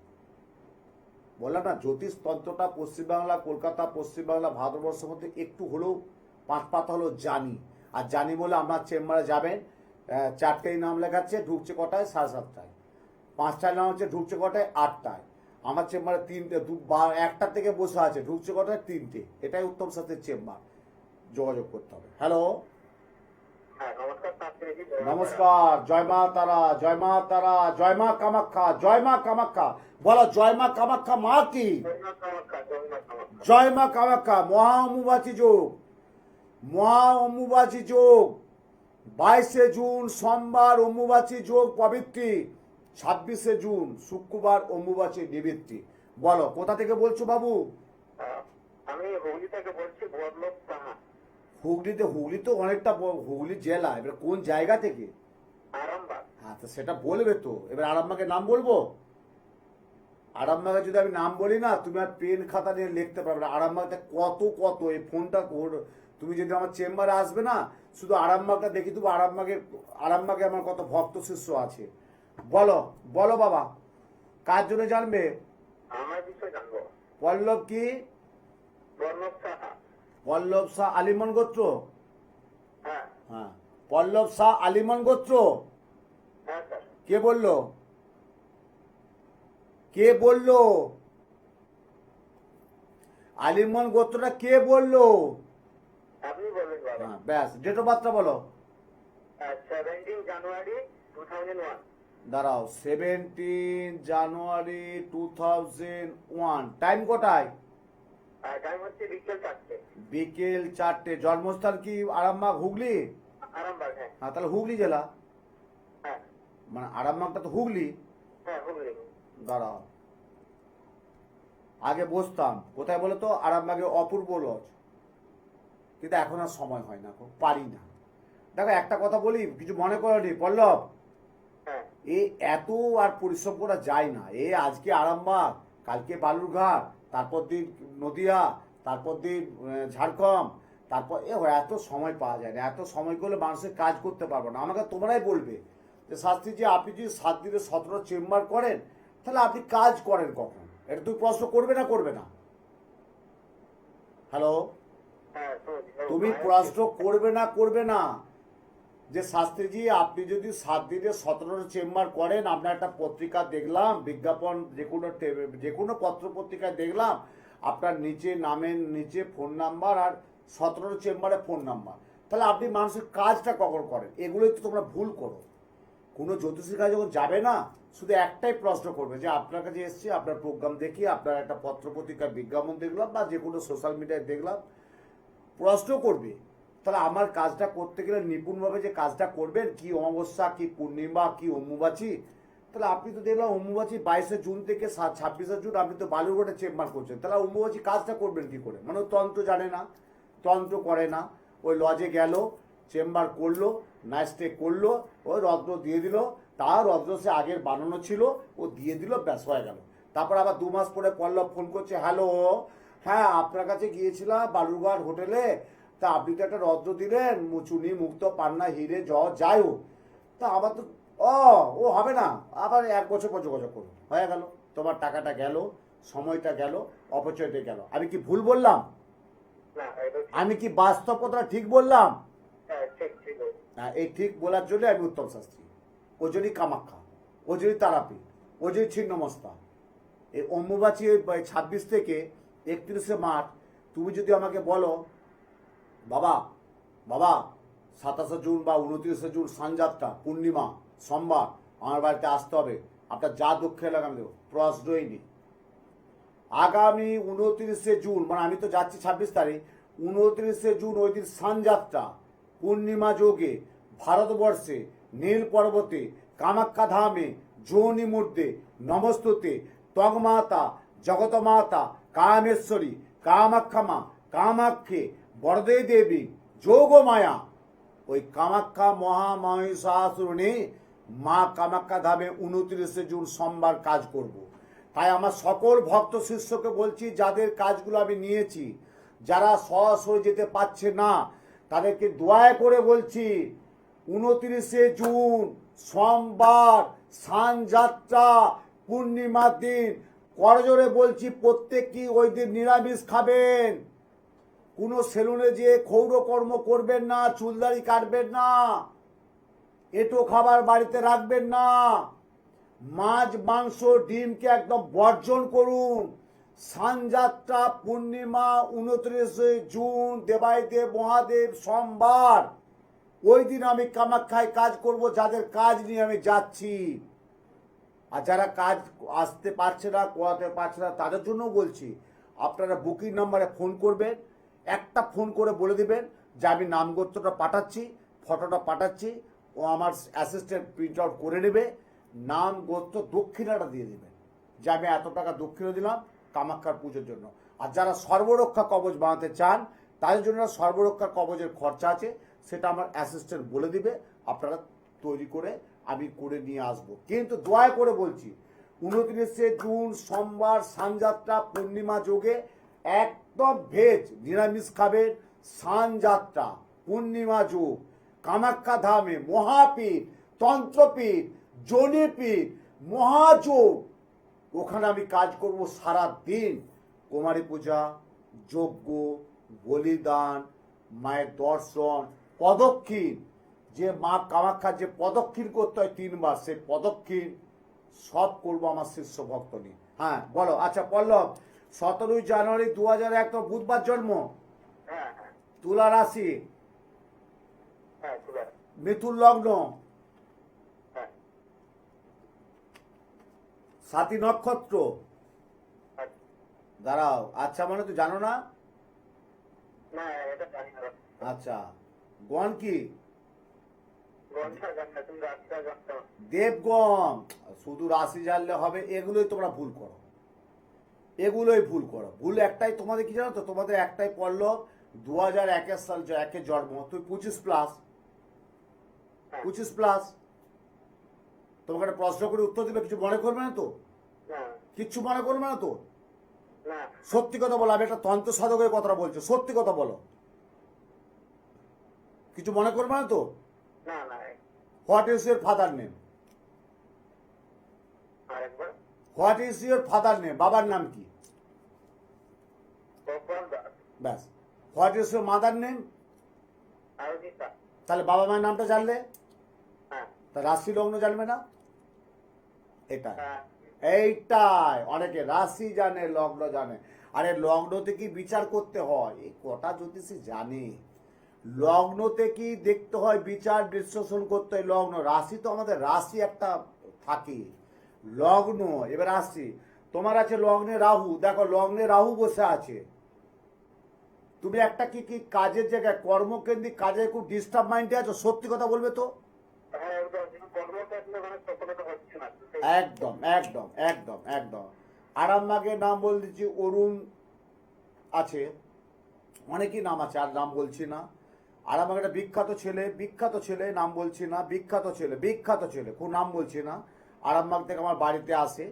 বললাম না, জ্যোতিষ তন্ত্রটা পশ্চিমবাংলা, কলকাতা, পশ্চিমবাংলা, ভারতবর্ষের মধ্যে একটু হলেও 5 পাতা হলেও জানি। আর জানি বলে আপনার চেম্বারে যাবেন, 4টেই নাম লেখাচ্ছে, ঢুকছে কটায়? 7:30টায়। 5টায় নাম হচ্ছে, ঢুকছে কটায়? 8টায়। আমার চেম্বারে 3টে, 1টা থেকে বসে আছে, ঢুকছে কটায়? 3টে। এটাই উত্তম শাস্ত্রীর চেম্বার, যোগাযোগ করতে হবে। হ্যালো, নমস্কার, জয় মা তারা, জয় মা তারা, জয় মা কামাখ্যা, জয় মা কামাখ্যা। বলো জয় মা কামাখ্যা মা কি, জয় মা কামাখ্যা। মহা অম্বুবাচী যোগ, মহা অম্বুবাচী যোগ 22শে জুন সোমবার অম্বুবাচী যোগ পবিত্রী, 26শে জুন শুক্রবার অম্বুবাচী নিবৃত্তি। বলো কোথা থেকে বলছো বাবু? আমি হুগলি থেকে বলছি, বদলোক সাহা। হুগলি তো অনেকটা হুগলি জেলা, এবার কোন জায়গা থেকে? আরামবাগ। হ্যাঁ, তো সেটা বলবে তো। এবার আরামবাগের নাম বলবো? আরামবাগে যদি আমি নাম বলি না, তুমি আর পেন খাতা নিয়ে লিখতে পারবে না। আরামবাগটা কত কত, এই ফোনটা তুমি যদি আমার চেম্বারে আসবে না, শুধু আরামবাগটা দেখি দেবো। আরামবাগে আমার কত ভক্ত শিষ্য আছে। বলো বলো বাবা, কার জন্য জানবে? আমার বিষয় জানবো। পল্লব কি? বদলোক সাহা। পল্লব শাহ আলিমন গোত্র? হ্যাঁ হ্যাঁ, পল্লব শাহ আলিমন গোত্র। হ্যাঁ স্যার। কে বললো? কে বললো আলিমন গোত্রটা? কে বললো? আপনি বলবেন বাবা। হ্যাঁ, ব্যাস। ডেট অফ বার্থটা বলো। 17 জানুয়ারি 2001। দাঁড়াও, 17 জানুয়ারি 2001। টাইম কটায়? টাইম হচ্ছে বিকেল 4টে। বিকেল 4টে। জন্মস্থান কি আরামবাগ, হুগলি? আরামবাগ, হ্যাঁ। হ্যাঁ, তাহলে হুগলি জেলা, হ্যাঁ মানে আরামবাগটা তো হুগলি। হ্যাঁ, হুগলি। দাঁড়াও, আগে বসতাম কোথায় বলো তো, আরামবাগে অপূর্ব লজ, কিন্তু এখন আর সময় হয় না, পারি না। দেখো একটা কথা বলি, কিছু মনে করনি পল্লব, হ্যাঁ এ এত আর পরিশ্রম করা যায় না। এ আজকে আরামবাগ, কালকে বালুরঘাট, তারপর দিন নদিয়া, তারপর দিন ঝাড়খণ্ড, তারপর এত সময় পাওয়া যায় না। এত সময় করলে মানুষের কাজ করতে পারবো না। আমাকে তোমরাই বলবে যে শাস্ত্রীজি আপনি যদি 7 দিনে 17 চেম্বার করেন, তাহলে আপনি কাজ করেন কখন? এটা তুমি প্রশ্ন করবে না, করবে না? হ্যালো, হ্যাঁ, তুমি প্রশ্ন করবে না, করবে না যে শাস্ত্রীজি আপনি যদি 7 দিনে 17 চেম্বার করেন, আপনার একটা পত্রিকা দেখলাম, বিজ্ঞাপন যে কোনো পত্র পত্রিকায় দেখলাম, আপনার নিচে নামের নিচে ফোন নাম্বার আর 17 চেম্বারে ফোন নাম্বার, তাহলে আপনি মানুষের কাজটা কখন করেন? এগুলোই তো তোমরা ভুল করো। কোনো জ্যোতিষীর কাছে যখন যাবে না, শুধু একটাই প্রশ্ন করবে যে আপনার কাছে এসছি, আপনার প্রোগ্রাম দেখি, আপনার একটা পত্র পত্রিকার বিজ্ঞাপন দেখলাম বা যে কোনো সোশ্যাল মিডিয়ায় দেখলাম, প্রশ্ন করবে। তাহলে আমার কাজটা করতে গেলে নিপুণভাবে যে কাজটা করবেন, কি অমাবস্যা, কি পূর্ণিমা, কি অম্বুবাচী, তাহলে আপনি তো দেখলাম অম্বুবাচী 22শে জুন থেকে 26শে জুন আপনি তো বালুরঘাটে চেম্বার করছেন, তাহলে অম্বুবাচী কাজটা করবেন কি করে? মানে তন্ত্র জানে না, তন্ত্র করে না, ওই লজে গেল, চেম্বার করলো, নাইট স্টে করলো, ওই রত্ন দিয়ে দিল, তার রত্ন সে আগের বানানো ছিল, ও দিয়ে দিল, ব্যাস হয়ে গেল। তারপর আবার 2 মাস পরে পল্লব ফোন করছে, হ্যালো, হ্যাঁ আপনার কাছে গিয়েছিলাম বালুরঘাট হোটেলে, তা আপনি তো একটা রত্ন দিলেন, চুনি মুক্ত পান্না হিরে যাই হোক, তা আবার তো ও হবে না, আবার 1 বছর পর যোগাযোগ করুন, হয়ে গেল, তোমার টাকাটা গেল, সময়টা গেল, অপচয়টা গেল। আমি কি ভুল বললাম? না, এটা ঠিক। আমি কি বাস্তব কথা ঠিক বললাম? হ্যাঁ, ঠিক ঠিক বলছো। এই ঠিক বলার জন্য আমি উত্তম শাস্ত্রী, ওই জন্যই কামাখ্যা, ওই জন্যই তারাপীঠ, ওই জন্যই ছিন্নমস্তা। এই অম্বুবাচী 26 থেকে 31শে মার্চ, তুমি যদি আমাকে বলো বাবা বাবা 27শে জুন বা 29শে জুন সানযাত্রা পূর্ণিমা সোমবার আমার বাড়িতে আসতে হবে, আপনার যা দক্ষিণে লাগান দেবো, প্রশ্নই নেই। আগামী 29শে জুন, মানে আমি তো যাচ্ছি 26 তারিখ, 29শে জুন ওই দিন সানযাত্রা পূর্ণিমা যোগে ভারতবর্ষে নীল পর্বতে কামাখ্যা ধামে যোনি মূর্তে নমস্তুতে তগমাতা জগতমাতা কামেশ্বরী কামাখ্যা মা কামাক্ষে বরদে দেবী যোগমায়া, ওই কামাখ্যা মহামহিষাসুরণী মা কামাখ্যা ধামে 29শে জুন সোমবার কাজ করব। তাই আমার সকল ভক্ত শিষ্যকে বলছি, যাদের কাজগুলো আমি নিয়েছি, যারা সরাসরি যেতে পারছে না, তাদেরকে দয়া করে বলছি 29শে জুন সোমবার সানযাত্রা পূর্ণিমার দিন, করজোরে বলছি প্রত্যেকই ওই দিন নিরামিষ খাবেন। কোনো সেলুনে যেয়ে ক্ষৌরকর্ম করবেন না, চুলদাড়ি কাটবেন না, এঁটো খাবার বাড়িতে রাখবেন না, মাছ মাংস ডিমকে একদম বর্জন করুন। সানযাত্রা পূর্ণিমা 29শে জুন দেবাইদেব মহাদেব সোমবার, ওই দিন আমি কামাখ্যায় কাজ করব, যাদের কাজ নিয়ে আমি যাচ্ছি। আর যারা কাজ আসতে পারছে না, করাতে পারছে না, তাদের জন্য বলছি আপনারা বুকিং নাম্বারে ফোন করবেন, একটা ফোন করে বলে দিবেন যে আমি নামগোত্রটা পাঠাচ্ছি, ফটোটা পাঠাচ্ছি, ও আমার অ্যাসিস্ট্যান্ট প্রিন্ট আউট করে নেবে, নাম গোত্র দক্ষিণাটা দিয়ে দেবেন যে আমি এত টাকা দক্ষিণা দিলাম কামাখ্যার পুজোর জন্য। আর যারা সর্বরক্ষা কবচ বানাতে চান, তাদের জন্য সর্বরক্ষা কবচের খরচা আছে, সেটা আমার অ্যাসিস্ট্যান্ট বলে দিবে, আপনারা তৈরি করে আমি করে নিয়ে আসব। কিন্তু দয়া করে বলছি 29শে জুন সোমবার সানযাত্রা পূর্ণিমা যোগে একদম ভেজ নিরামিষ খাবেন। সানযাত্রা পূর্ণিমা যোগ কামাখ্যা ধামে মহাপীঠ, তন্ত্রপীঠ, জনিপীঠ, মহাযোগ, ওখানে আমি কাজ করব সারা দিন। কুমারী পূজা, যজ্ঞ, বলিদান, মায়ের দর্শন, প্রদক্ষিণ, যে মা কামাখ্যার যে প্রদক্ষিণ করতে হয় 3 বার, সেই প্রদক্ষিণ সব করব আমার শিষ্য ভক্ত নিয়ে। হ্যাঁ বলো। আচ্ছা পল্লব, 17 জানুয়ারি 2001 তো বুধবার জন্ম, হ্যাঁ হ্যাঁ তুলা রাশি, হ্যাঁ, তুলা। মিথুন লগ্ন, হ্যাঁ, 7ই নক্ষত্র, হ্যাঁ, দাঁড়াও, আচ্ছা মানে তো জানো না? না এটা জানি না। আচ্ছা, গণ কি? ঘন্টা জানি না, তুমি রাস্তা জানতো। দেবগণ। শুধু রাশি জানলে হবে? এগুলোই তোমরা ভুল করো, এগুলোই ভুল করো। ভুল একটাই তোমাদের, কি জানো তো, তোমাদের একটাই পড়লো 2001 সাল, একে জন্ম, তুই 25+, 25+। তোমাকে একটা প্রশ্ন করে উত্তর দিবে, কিছু মনে করবে না তো? না কিচ্ছু মনে করবে না তো? না সত্যি কথা বলো, আমি একটা তন্ত্র সাধকের কথা বলছি, সত্যি কথা বলো, কিছু মনে করবে না তো? না না। What is your father name? আরেকবার। What is your father name? বাবার নাম কি? গোপাল দাস। ব্যাস। What is your mother name? Arjita. তাহলে বাবা মায়ের নামটা জানলে, হ্যাঁ তা রাশি লগ্ন জানবে না? এটাই, হ্যাঁ। এইটাই অনেকে রাশি জানে, লগ্ন জানে। আরে লগ্নতে কি বিচার করতে হয়, এই কটা জ্যোতিষী জানে। লগ্নতে কি দেখতে হয়, বিচার বিশ্লেষণ করতে হয়। লগ্ন, রাশি তো আমাদের রাশি একটা থাকে, লগ্ন। এবার রাশি তোমার আছে লগ্নে রাহু, দেখো লগ্নে রাহু বসে আছে। তুমি একটা কি কি কাজের জায়গায়, কর্মকেন্দ্রিক কাজে খুব ডিস্টার্ব মাইন্ডে আছো, সত্যি কথা বলবে তো? হ্যাঁ একদম কর্মক্ষেত্রে মানে সফলতা হচ্ছে না। একদম একদম একদম একদম। আরামবাগের নাম বলে দিচ্ছি, অরুণ আছে, অনেকই নাম আছে, আর নাম বলছি না। আরামবাগ একটা বিখ্যাত ছেলে, বিখ্যাত ছেলে, নাম বলছি না, বিখ্যাত ছেলে, বিখ্যাত ছেলে, খুব নাম বলছি না, আরামবাগ থেকে আমার বাড়িতে আসে।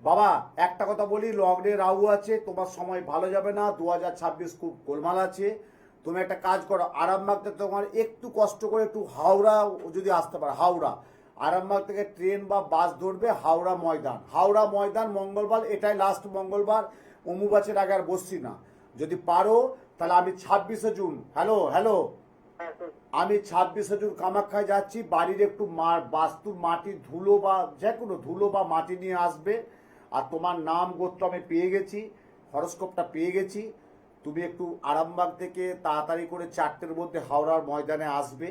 বাবা একটা কথা বলি, লগ্নে রাহু আছে, তোমার সময় ভালো যাবে না, 2026 খুব গোলমাল আছে। তুমি একটা কাজ করো, আরামবাগ থেকে তোমার একটু কষ্ট করে একটু হাওড়া যদি আসতে পারো, হাওড়া, আরামবাগ থেকে ট্রেন বা বাস ধরবে, হাওড়া ময়দান, হাওড়া ময়দান মঙ্গলবার, এটাই লাস্ট মঙ্গলবার, অম্বুবাচীর আগে আর বসছি না। যদি পারো তাহলে আমি 26শে জুন, হ্যালো হ্যালো, হ্যাঁ আমি 26শে জুন কামাখ্যায় যাচ্ছি। বাড়ির একটু বাস্তুর মাটি, ধুলো বা যে কোনো ধুলো বা মাটি নিয়ে আসবে। আর তোমার নাম গোত্র আমি পেয়ে গেছি, হরস্কোপটা পেয়ে গেছি। তুমি একটু আরামবাগ থেকে তাড়াতাড়ি করে 4টের মধ্যে হাওড়ার ময়দানে আসবে।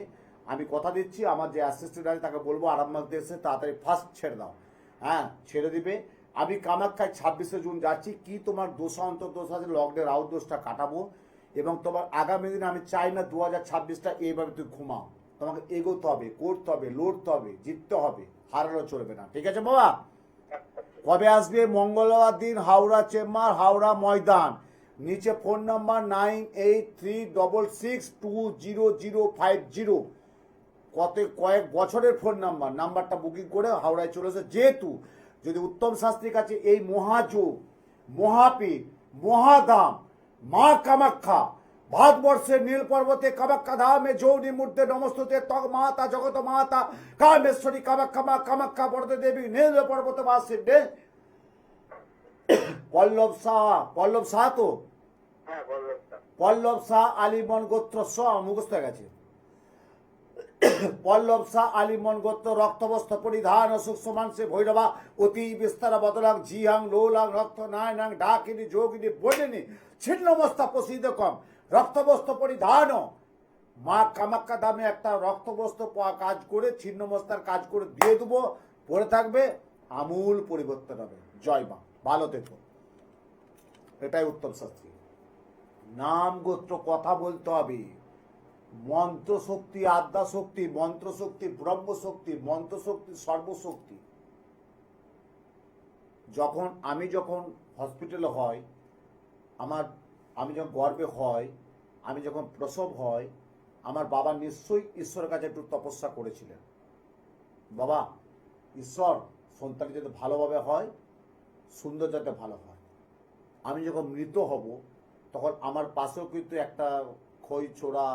আমি কথা দিচ্ছি, আমার যে অ্যাসিস্ট্যান্ট আছে তাকে বলবো আরামবাগ দিয়ে এসে তাড়াতাড়ি ফার্স্ট ছেড়ে দাও, হ্যাঁ ছেড়ে দিবে। আমি কামাখ্যায় 26শে জুন যাচ্ছি। কি তোমার দোষ অন্তর্দোষ আছে, লগ্নের রাহু দোষটা কাটাবো। এবং তোমার আগামী দিনে আমি চাই না 2026টা এইভাবে তুই ঘুমাও। তোমাকে এগোতে হবে, করতে হবে, লড়তে হবে, জিততে হবে, হারানো চলবে না, ঠিক আছে বাবা? কবে আসবে? মঙ্গলবার দিন, হাওড়া চেম্বার, হাওড়া ময়দান। নিচে ফোন নাম্বার 9836620050। কয়েক বছরের ফোন নাম্বার, নাম্বারটা বুকিং করে হাওড়ায় চলে এসে, যেহেতু যদি উত্তম শাস্ত্রীর কাছে এই মহাযোগ, মহাপীঠ, মহাধাম, মা কামাখ্যা, ভারতবর্ষের নীল পর্বতে কামাখ্যা ধামে যৌনি মূর্তে নমস্তুতে তগ মাতা জগত মাতা কামেশ্বরী কামাখ্যা মা কামাখ্যা বরদে দেবী নীল পর্বত বাসে পল্লব শাহ, পল্লব শাহ তো, হ্যাঁ বললাম। পল্লব শাহ আলিমন গোত্র মুখস্থ হয়ে গেছে। পল্লব শাহ আলিমন গোত্র, রক্তবস্ত্র পরিধান, সূক্ষ্মাংশে ভৈরবা অতি বিস্তার বদলাং জিহাং লোলাং রক্ত নায়নাং ডাকিনী যোগিনী বলিনী ছিন্নমস্তা প্রসিদ্ধ কম, রক্তবস্ত্র পরিধান। মা কামাখ্যা দামে একটা রক্তবস্ত্র কাজ করে, ছিন্নমস্তার কাজ করে দিয়ে দেবো, পরে থাকবে, আমূল পরিবর্তন হবে। জয় মা, ভালো থেকো। এটাই উত্তম শাস্ত্রী। নাম গোত্র কথা বলতে হবে, মন্ত্র শক্তি, আদ্যা শক্তি, মন্ত্র শক্তি, ব্রহ্ম শক্তি, মন্ত্র শক্তি, সর্বশক্তি। আমি যখন হসপিটালে হয়, আমি যখন গর্ভে হয়, আমি যখন প্রসব হয়, আমার বাবা নিশ্চয়ই ঈশ্বরের কাছে একটু তপস্যা করেছিলেন। বাবা ঈশ্বর সন্তানটি যাতে ভালোভাবে হয়, সুন্দর যাতে ভালো হয়। আমি যখন মৃত হব, তখন আমার পাশেও কিন্তু একটা খই ছোড়া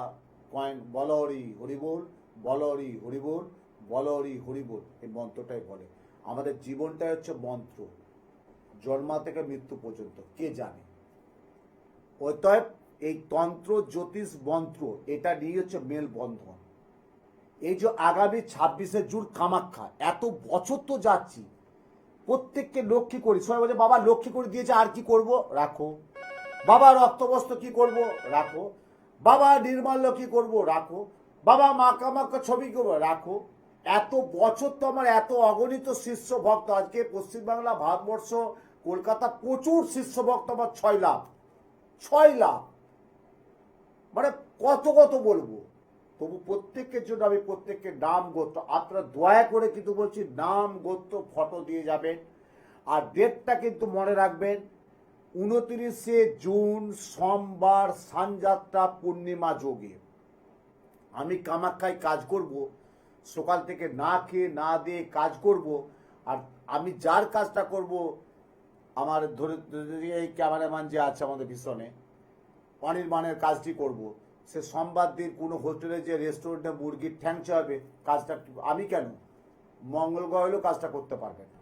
কয়েন, বলহরি হরিবোল, বলহরি হরিবোল, বলহরি হরিবোল, এই মন্ত্রটাই বলে। আমাদের জীবনটাই হচ্ছে মন্ত্র, জন্মা থেকে মৃত্যু পর্যন্ত, কে জানে। অতএব এই তন্ত্র জ্যোতিষ মন্ত্র, এটা নিয়ে হচ্ছে মেলবন্ধন। এই যে আগামী 26শে জুন কামাখ্যা, এত বছর তো যাচ্ছি, প্রত্যেককে লক্ষ্মী করি, সবাই বলছে বাবা লক্ষ্মী করে দিয়েছে, আর কি করব, রাখো। বাবা রক্তবস্ত্র কি করব, রাখো। বাবা নির্মাল্য কি করব, রাখো। বাবা মা কামাখ্যা ছবি করবো, রাখো। এত বছর তো আমার এত অগণিত শিষ্য ভক্ত, আজকে পশ্চিমবাংলা, ভারতবর্ষ, কলকাতা প্রচুর শিষ্য ভক্ত, আমার 6 লাখ, 6 লাখ, মানে কত কত বলবো। তবু প্রত্যেকের জন্য আমি প্রত্যেকের নাম গোত্র, আপনারা দয়া করে কিন্তু বলছি নাম গোত্র ফটো দিয়ে যাবেন। আর ডেটটা কিন্তু মনে রাখবেন, 29শে জুন সোমবার সানযাত্রা পূর্ণিমা যোগে আমি কামাখ্যায় কাজ করব। সকাল থেকে না খেয়ে না দিয়ে কাজ করব। আর আমি যার কাজটা করব, আমার ধরে এই ক্যামেরাম্যান যে আছে আমাদের পিছনে, অনির্বাণের কাজটি করব। সে সোমবার দিন কোনো হোটেলে যে রেস্টুরেন্টে মুরগির ঠ্যাং চাইবে, কাজটা আমি কেন, মঙ্গল গ্রহ হলেও কাজটা করতে পারবে না।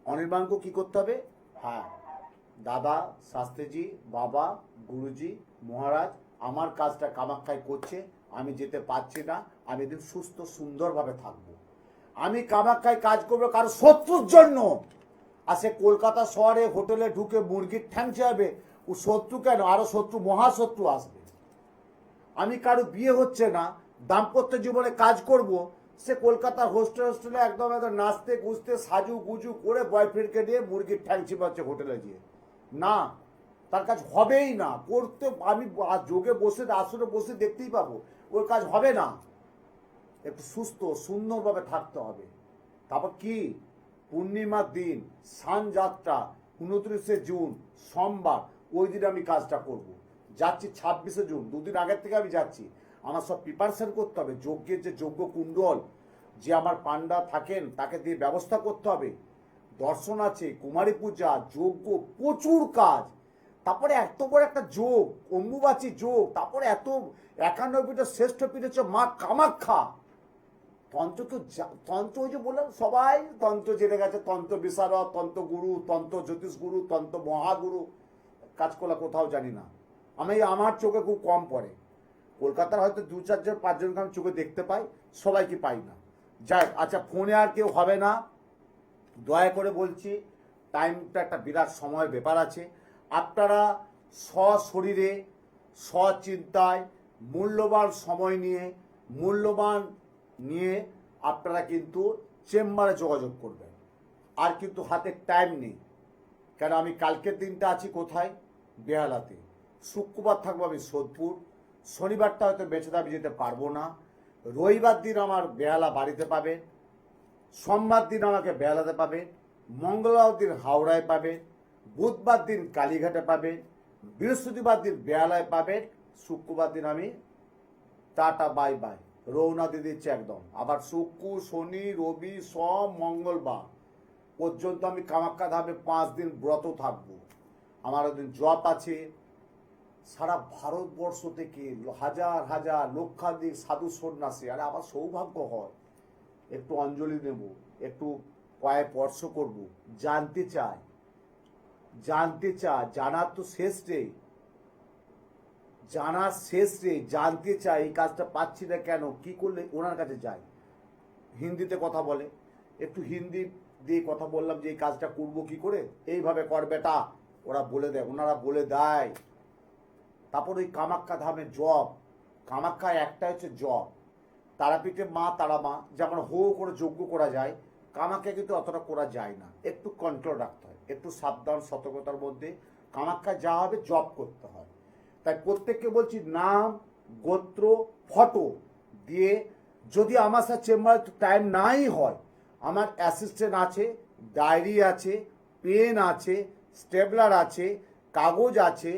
অনির্বাণকে কি করতে হবে? হ্যাঁ, দাদা, শাস্ত্রীজি, বাবা, গুরুজি, মহারাজ আমার কাজটা কামাখ্যায় করছে, আমি যেতে পারছি না, আমি একদিন সুস্থ সুন্দরভাবে থাকবো। আমি কামাখ্যায় কাজ করবো কারো শত্রুর জন্য। আর সে কলকাতা শহরে হোটেলে ঢুকে মুরগির ঠ্যাং চাইবে, ও শত্রু কেন, আরো শত্রু, মহাশত্রু আসবে। আমি কারো বিয়ে হচ্ছে না, দাম্পত্য জীবনে কাজ করব, সে কলকাতার হোস্টেলে একদম একদম নাচতে গুজতে সাজু গুজু করে বয়ফ্রেন্ডকে নিয়ে মুরগির ঠ্যাং চিপাচ্ছে হোটেলে গিয়ে, না, তার কাজ হবেই না। করতে আমি যোগে বসে আসরে বসে দেখতেই পাবো, ওর কাজ হবে না। একটু সুস্থ সুন্দরভাবে থাকতে হবে। তারপর কি, পূর্ণিমার দিন সান যাত্রা 29শে জুন সোমবার, ওই দিন আমি কাজটা করব। যাচ্ছি 26শে জুন, দুদিন আগের থেকে আমি যাচ্ছি। আমার সব প্রিপারেশন করতে হবে, যজ্ঞের যে যজ্ঞ কুণ্ডল, যে আমার পান্ডা থাকেন তাকে দিয়ে ব্যবস্থা করতে হবে, দর্শন আছে, কুমারী পূজা, যজ্ঞ, প্রচুর কাজ। তারপরে এত বড় একটা যোগ, অম্বুবাচী যোগ, তারপরে এত 51 পীঠের শ্রেষ্ঠ পীঠ হচ্ছে মা কামাখ্যা। তন্ত্র তো তন্ত্র, ওই যে বললাম সবাই তন্ত্র জেনে গেছে, তন্ত্র বিশারদ, তন্ত্র গুরু, তন্ত্র জ্যোতিষ গুরু, তন্ত্র মহাগুরু, কাজ করলা কোথাও জানি না। আমি আমার চোখে খুব কম পড়ে, কলকাতার হয়তো 2-4 জন 5 জনকে আমি চোখে দেখতে পাই, সবাইকে পাই না। যাই, আচ্ছা, ফোনে আর কেউ হবে না, দয়া করে বলছি, টাইমটা একটা বিরাট সময় ব্যাপার আছে। আপনারা সশরীরে সচিন্তায় মূল্যবান সময় নিয়ে আপনারা কিন্তু চেম্বারে যোগাযোগ করবেন। আর কিন্তু হাতে টাইম নেই, কেন আমি কালকের দিনটা আছি কোথায়, বেহালাতে, শুক্রবার থাকবো আমি সোদপুর, শনিবারটা হয়তো বেঁচে আমি যেতে পারবো না, রবিবার দিন আমার বেহালা বাড়িতে পাবেন, সোমবার দিন আমাকে বেহালাতে পাবেন, মঙ্গলবার দিন হাওড়ায় পাবেন, বুধবার দিন কালীঘাটে পাবেন, বৃহস্পতিবার দিন বেহালায় পাবেন, শুক্রবার দিন আমি টাটা বাই বাই রওনা দিয়ে দিচ্ছি একদম। আবার শুক্র শনি রবি সোম মঙ্গলবার পর্যন্ত আমি কামাখ্যা ধামে 5 দিন ব্রত থাকবো। আমার ওদিন জপ আছে। সারা ভারতবর্ষ থেকে হাজার হাজার লক্ষাধিক সাধু সন্ন্যাসী, আরে আমার সৌভাগ্য হয় একটু অঞ্জলি নেব, একটু পায়ে স্পর্শ করব, জানতে চাই, জানার তো শেষ নেই, জানার শেষ নেই, জানতে চাই এই কাজটা পাচ্ছি না কেন, কি করলে ওনার কাছে যাই। হিন্দিতে কথা বলে, একটু হিন্দি দিয়ে কথা বললাম যে এই কাজটা করবো কি করে, এইভাবে কর বেটা, ওরা বলে দেয়, ওনারা বলে দেয়। তারপর ওই কামাখ্যা ধামে জপ, কামাখ্যা একটা হচ্ছে জপ, তারাপীঠে মা তারা মা যেমন হো করে যজ্ঞ করা যায়, কামাখ্যা কিন্তু অতটা করা যায় না, একটু কন্ট্রোল রাখতে হয়, একটু সাবধান সতর্কতার মধ্যে কামাখ্যা যা হবে জপ করতে হয়। তাই প্রত্যেককে বলছি নাম গোত্র ফটো দিয়ে, যদি আমার সাথে চেম্বারে টাইম নাই হয়, আমার অ্যাসিস্ট্যান্ট আছে, ডায়েরি আছে, পেন আছে, স্টেপলার আছে, কাগজ আছে,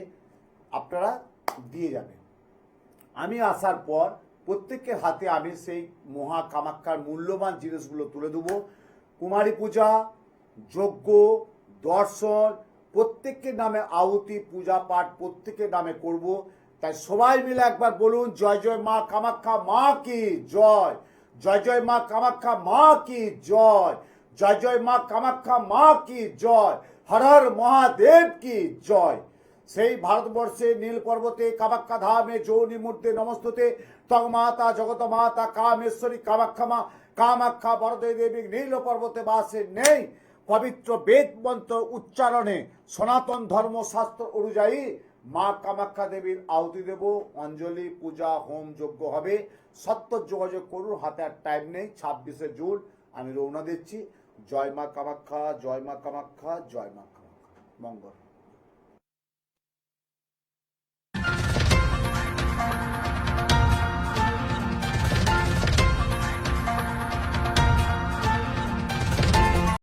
আপনারা দিয়ে যাবেন। আমি আসার পর প্রত্যেকের হাতে আমি সেই মহা কামাখ্যার মূল্যবান জিনিসগুলো তুলে দেবো। কুমারী পূজা, যজ্ঞ, দর্শন, প্রত্যেকের নামে আহুতি পূজা পাঠ প্রত্যেকের নামে করব। তাই সবাই মিলে একবার বলুন, জয় জয় মা কামাখ্যা মা কি জয়, জয় জয় মা কামাখ্যা মা কি জয়, জয় জয় মা কামাখ্যা মা কি জয়, হর হর মহাদেব কি জয়। সেই ভারতবর্ষে নীল পর্বতে কামাখ্যা ধামে যৌনি মূর্তে নমস্তুতে তং মাতা জগত মাতা কামেশ্বরী কামাখ্যা মা কামাখ্যা বরদে দেবী নীল পর্বতে বাসে নেই। পবিত্র বেদ মন্ত্র উচ্চারণে সনাতন ধর্মশাস্ত্র অনুযায়ী মা কামাখ্যা দেবীর আহুতি দেব, অঞ্জলি পূজা হোম যজ্ঞ হবে। সত্য যোগাযোগ করুন, হাতে আর টাইম নেই। 26শে জুন আমি রওনা দিচ্ছি। জয় মা কামাখ্যা, জয় মা কামাখ্যা, জয় মা কামাখ্যা। মঙ্গল।